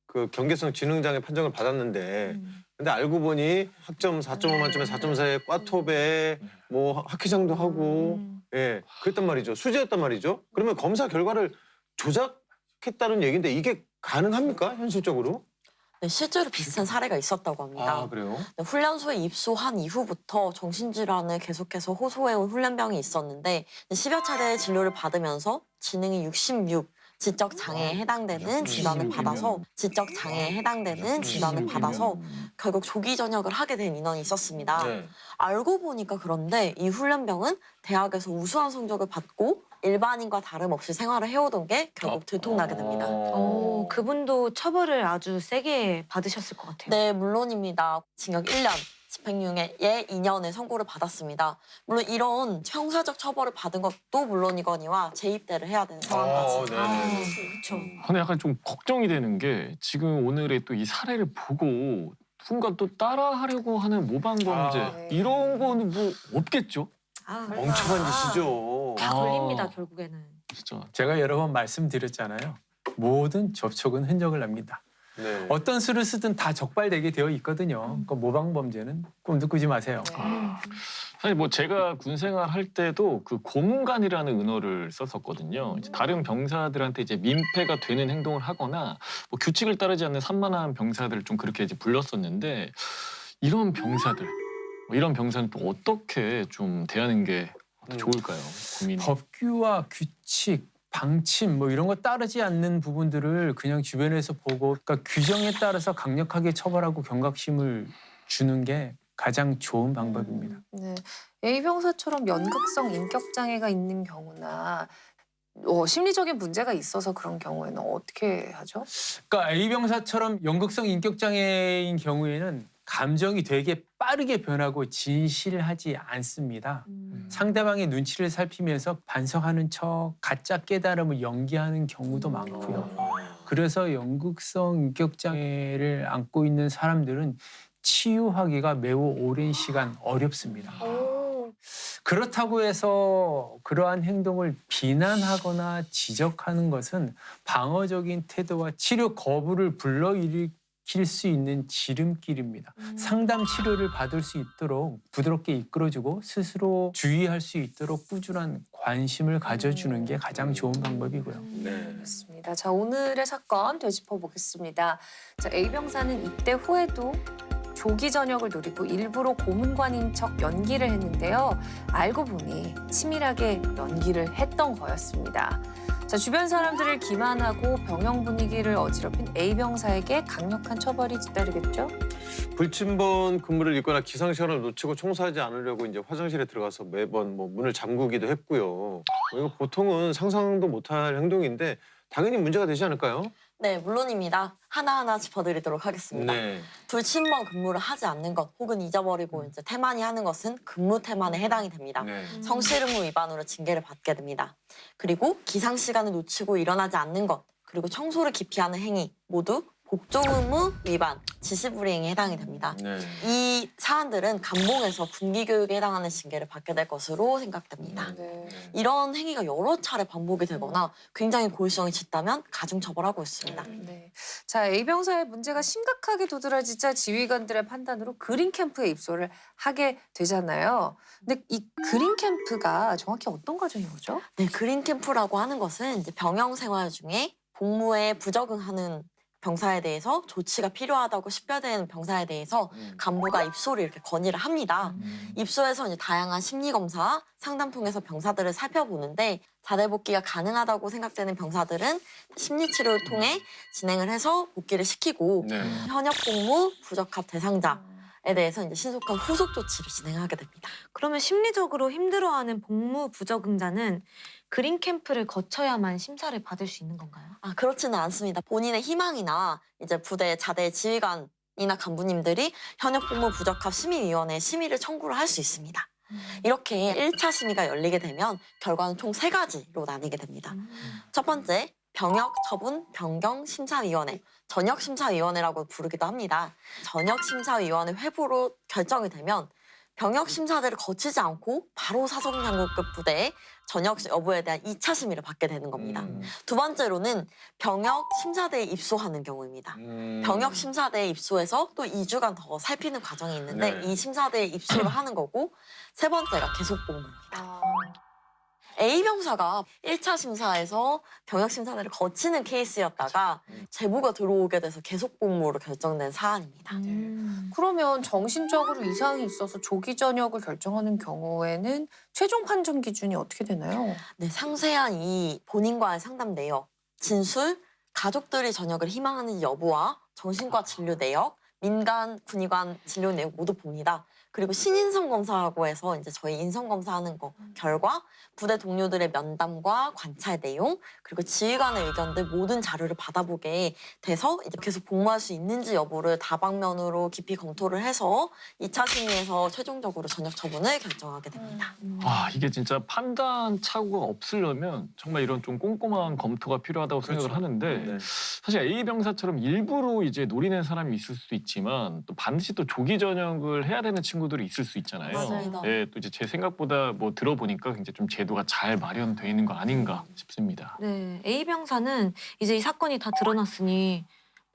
그 경계성 지능장애 판정을 받았는데 근데 알고 보니 학점 4.5 만점에 4.4에 과톱에 뭐 학회장도 하고 예 그랬단 말이죠. 수재였단 말이죠. 그러면 검사 결과를 조작했다는 얘기인데 이게 가능합니까 현실적으로? 네, 실제로 비슷한 사례가 있었다고 합니다. 아 그래요? 네, 훈련소에 입소한 이후부터 정신질환을 계속해서 호소해온 훈련병이 있었는데 10여 차례의 진료를 받으면서 지능이 66, 지적 장애에 해당되는 진단을 받아서 결국 조기 전역을 하게 된 인원이 있었습니다. 네. 알고 보니까 그런데 이 훈련병은 대학에서 우수한 성적을 받고 일반인과 다름없이 생활을 해오던 게 결국 들통나게 됩니다. 오, 그분도 처벌을 아주 세게 받으셨을 것 같아요. 네, 물론입니다. 징역 1년, 집행유예 2년의 선고를 받았습니다. 물론 이런 형사적 처벌을 받은 것도 물론이거니와 재입대를 해야 되는 상황까지. 네네. 그렇죠. 근데 약간 좀 걱정이 되는 게 지금 오늘의 또 이 사례를 보고 누군가 또 따라하려고 하는 모방 범죄 아. 이런 거는 뭐 없겠죠? 아, 멍청한 짓이죠. 다 걸립니다, 결국에는. 진짜. 제가 여러 번 말씀드렸잖아요. 모든 접촉은 흔적을 납니다. 네. 어떤 수를 쓰든 다 적발되게 되어 있거든요. 그러니까 모방 범죄는 꿈도 꾸지 마세요. 사실 뭐 제가 군 생활할 때도 그 고문관이라는 은어를 썼었거든요. 이제 다른 병사들한테 이제 민폐가 되는 행동을 하거나 뭐 규칙을 따르지 않는 산만한 병사들을 좀 그렇게 이제 불렀었는데 이런 병사들, 이런 병사는 또 어떻게 좀 대하는 게 좋을까요? 국민이. 법규와 규칙, 방침 뭐 이런 거 따르지 않는 부분들을 그냥 주변에서 보고 그러니까 규정에 따라서 강력하게 처벌하고 경각심을 주는 게 가장 좋은 방법입니다. 네. A 병사처럼 연극성 인격 장애가 있는 경우나 심리적인 문제가 있어서 그런 경우에는 어떻게 하죠? 그러니까 A 병사처럼 연극성 인격 장애인 경우에는 감정이 되게 빠르게 변하고 진실하지 않습니다. 상대방의 눈치를 살피면서 반성하는 척 가짜 깨달음을 연기하는 경우도 많고요. 그래서 연극성 인격 장애를 안고 있는 사람들은 치유하기가 매우 오랜 시간 어렵습니다. 그렇다고 해서 그러한 행동을 비난하거나 지적하는 것은 방어적인 태도와 치료 거부를 불러일으킬 수 있는 지름길입니다. 상담 치료를 받을 수 있도록 부드럽게 이끌어주고 스스로 주의할 수 있도록 꾸준한 관심을 가져주는 게 가장 좋은 방법이고요. 네. 그렇습니다. 자, 오늘의 사건 되짚어 보겠습니다. 자, A 병사는 입대 후에도 조기 전역을 노리고 일부러 고문관인 척 연기를 했는데요. 알고 보니 치밀하게 연기를 했던 거였습니다. 자, 주변 사람들을 기만하고 병영 분위기를 어지럽힌 A 병사에게 강력한 처벌이 뒤따르겠죠? 불침번 근무를 잊거나 기상 시간을 놓치고 청소하지 않으려고 이제 화장실에 들어가서 매번 뭐 문을 잠그기도 했고요. 이거 보통은 상상도 못할 행동인데 당연히 문제가 되지 않을까요? 네, 물론입니다. 하나하나 짚어드리도록 하겠습니다. 네. 불침번 근무를 하지 않는 것 혹은 잊어버리고 이제 태만히 하는 것은 근무 태만에 해당이 됩니다. 네. 성실의무 위반으로 징계를 받게 됩니다. 그리고 기상 시간을 놓치고 일어나지 않는 것, 그리고 청소를 기피하는 행위 모두 복종 위반, 지시불이행에 해당이 됩니다. 네. 이 사안들은 감봉에서 군기교육에 해당하는 징계를 받게 될 것으로 생각됩니다. 네. 이런 행위가 여러 차례 반복이 되거나 굉장히 고의성이 짙다면 가중처벌하고 있습니다. 네. 자, A 병사의 문제가 심각하게 도드라지자 지휘관들의 판단으로 그린 캠프에 입소를 하게 되잖아요. 근데 이 그린 캠프가 정확히 어떤 과정인 거죠? 네, 그린 캠프라고 하는 것은 이제 병영 생활 중에 복무에 부적응하는 병사에 대해서 조치가 필요하다고 식별되는 병사에 대해서 간부가 입소를 이렇게 건의를 합니다. 입소에서 이제 다양한 심리 검사, 상담 통해서 병사들을 살펴보는데 자대 복귀가 가능하다고 생각되는 병사들은 심리 치료를 통해 진행을 해서 복귀를 시키고 네. 현역 복무 부적합 대상자에 대해서 이제 신속한 후속 조치를 진행하게 됩니다. 그러면 심리적으로 힘들어하는 복무 부적응자는 그린 캠프를 거쳐야만 심사를 받을 수 있는 건가요? 아, 그렇지는 않습니다. 본인의 희망이나 이제 부대 자대 지휘관이나 간부님들이 현역 복무 부적합 심의위원회에 심의를 청구를 할 수 있습니다. 이렇게 1차 심의가 열리게 되면 결과는 총 3가지로 나뉘게 됩니다. 첫 번째, 병역 처분 변경 심사위원회, 전역심사위원회라고 부르기도 합니다. 전역심사위원회 회부로 결정이 되면 병역 심사대를 거치지 않고 바로 사성장군급 부대에 전역 여부에 대한 2차 심의를 받게 되는 겁니다. 두 번째로는 병역 심사대에 입소하는 경우입니다. 병역 심사대에 입소해서 또 2주간 더 살피는 과정이 있는데 네. 이 심사대에 입소를 하는 거고 세 번째가 계속 복무입니다. 아, A 병사가 1차 심사에서 병역 심사대를 거치는 케이스였다가 제보가 들어오게 돼서 계속 복무로 결정된 사안입니다. 그러면 정신적으로 이상이 있어서 조기 전역을 결정하는 경우에는 최종 판정 기준이 어떻게 되나요? 네, 상세한 이 본인과의 상담 내역, 진술, 가족들이 전역을 희망하는 여부와 정신과 진료 내역, 민간 군의관 진료 내용 모두 봅니다. 그리고 신인성 검사라고 해서 이제 저희 인성 검사하는 거 결과 부대 동료들의 면담과 관찰 내용 그리고 지휘관의 의견들 모든 자료를 받아보게 돼서 이제 계속 복무할 수 있는지 여부를 다방면으로 깊이 검토를 해서 2차 심의에서 최종적으로 전역 처분을 결정하게 됩니다. 아, 이게 진짜 판단 착오가 없으려면 정말 이런 좀 꼼꼼한 검토가 필요하다고 생각을 하는데 네. 사실 A 병사처럼 일부러 이제 노리는 사람이 있을 수도 있지만 또 반드시 또 조기 전역을 해야 되는 친구들이 있을 수 있잖아요. 맞습니다. 네, 또 이제 제 생각보다 뭐 들어보니까 굉장히 좀 제도가 잘 마련되어 있는 거 아닌가 싶습니다. 네, A 병사는 이제 이 사건이 다 드러났으니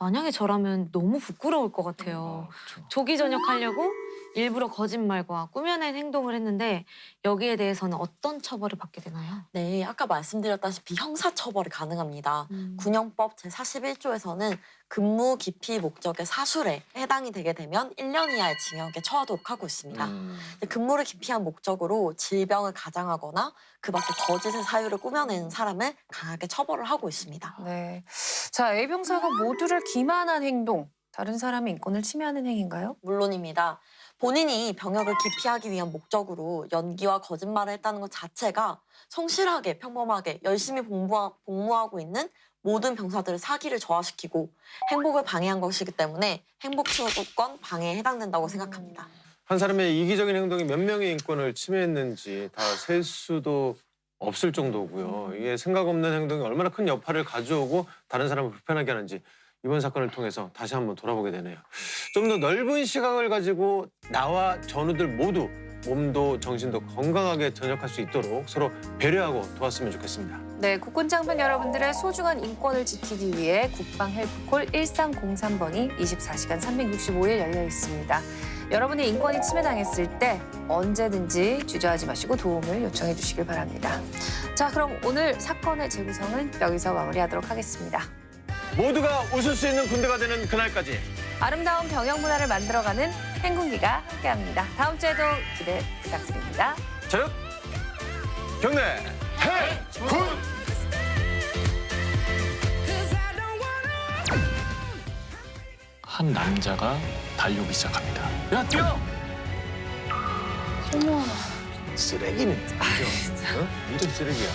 만약에 저라면 너무 부끄러울 것 같아요. 그렇죠. 조기 전역하려고 일부러 거짓말과 꾸며낸 행동을 했는데 여기에 대해서는 어떤 처벌을 받게 되나요? 네, 아까 말씀드렸다시피 형사처벌이 가능합니다. 군형법 제41조에서는 근무 기피 목적의 사술에 해당이 되게 되면 1년 이하의 징역에 처하도록 하고 있습니다. 근데 근무를 기피한 목적으로 질병을 가장하거나 그 밖에 거짓의 사유를 꾸며내는 사람을 강하게 처벌을 하고 있습니다. 네. 자, A 병사가 모두를 기만한 행동, 다른 사람의 인권을 침해하는 행위인가요? 물론입니다. 본인이 병역을 기피하기 위한 목적으로 연기와 거짓말을 했다는 것 자체가 성실하게 평범하게 열심히 복무하고 있는 모든 병사들의 사기를 저하시키고 행복을 방해한 것이기 때문에 행복추구권 방해에 해당된다고 생각합니다. 한 사람의 이기적인 행동이 몇 명의 인권을 침해했는지 다 셀 수도 없을 정도고요. 이게 생각 없는 행동이 얼마나 큰 여파를 가져오고 다른 사람을 불편하게 하는지 이번 사건을 통해서 다시 한번 돌아보게 되네요. 좀 더 넓은 시각을 가지고 나와 전우들 모두 몸도 정신도 건강하게 전역할 수 있도록 서로 배려하고 도왔으면 좋겠습니다. 네, 국군 장병 여러분들의 소중한 인권을 지키기 위해 국방 헬프콜 1303번이 24시간 365일 열려 있습니다. 여러분의 인권이 침해당했을 때 언제든지 주저하지 마시고 도움을 요청해 주시길 바랍니다. 자, 그럼 오늘 사건의 재구성은 여기서 마무리하도록 하겠습니다. 모두가 웃을 수 있는 군대가 되는 그날까지 아름다운 병역 문화를 만들어가는 행군기가 함께합니다. 다음 주에도 기대 부탁드립니다. 자력 경례 해군 한 남자가 달려오기 시작합니다. 야, 뛰어! 쓰레기는 완전 완전 쓰레기야.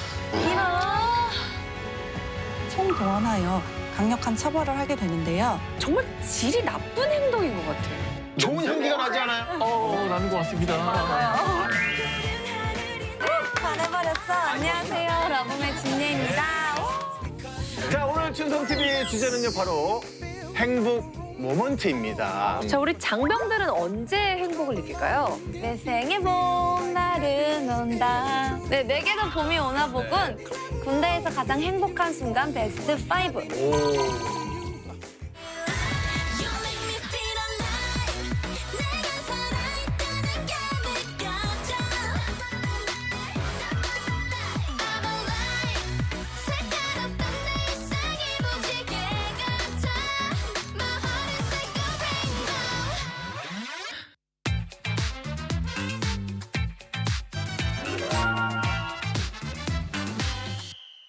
총동원하여 강력한 처벌을 하게 되는데요. 정말 질이 나쁜 행동인 것 같아요. 좋은 향기가 나지 않아요? 나는 것 같습니다. 반해버렸어. 안녕하세요. 러브맨 진예입니다. 자, 오늘 춘성 TV의 주제는요 바로 행복 모먼트입니다. 자, 우리 장병들은 언제 행복을 느낄까요? 내 생의 봄날은 온다. 네, 내게도 봄이 오나 복은 군대에서 가장 행복한 순간 베스트 5. 오.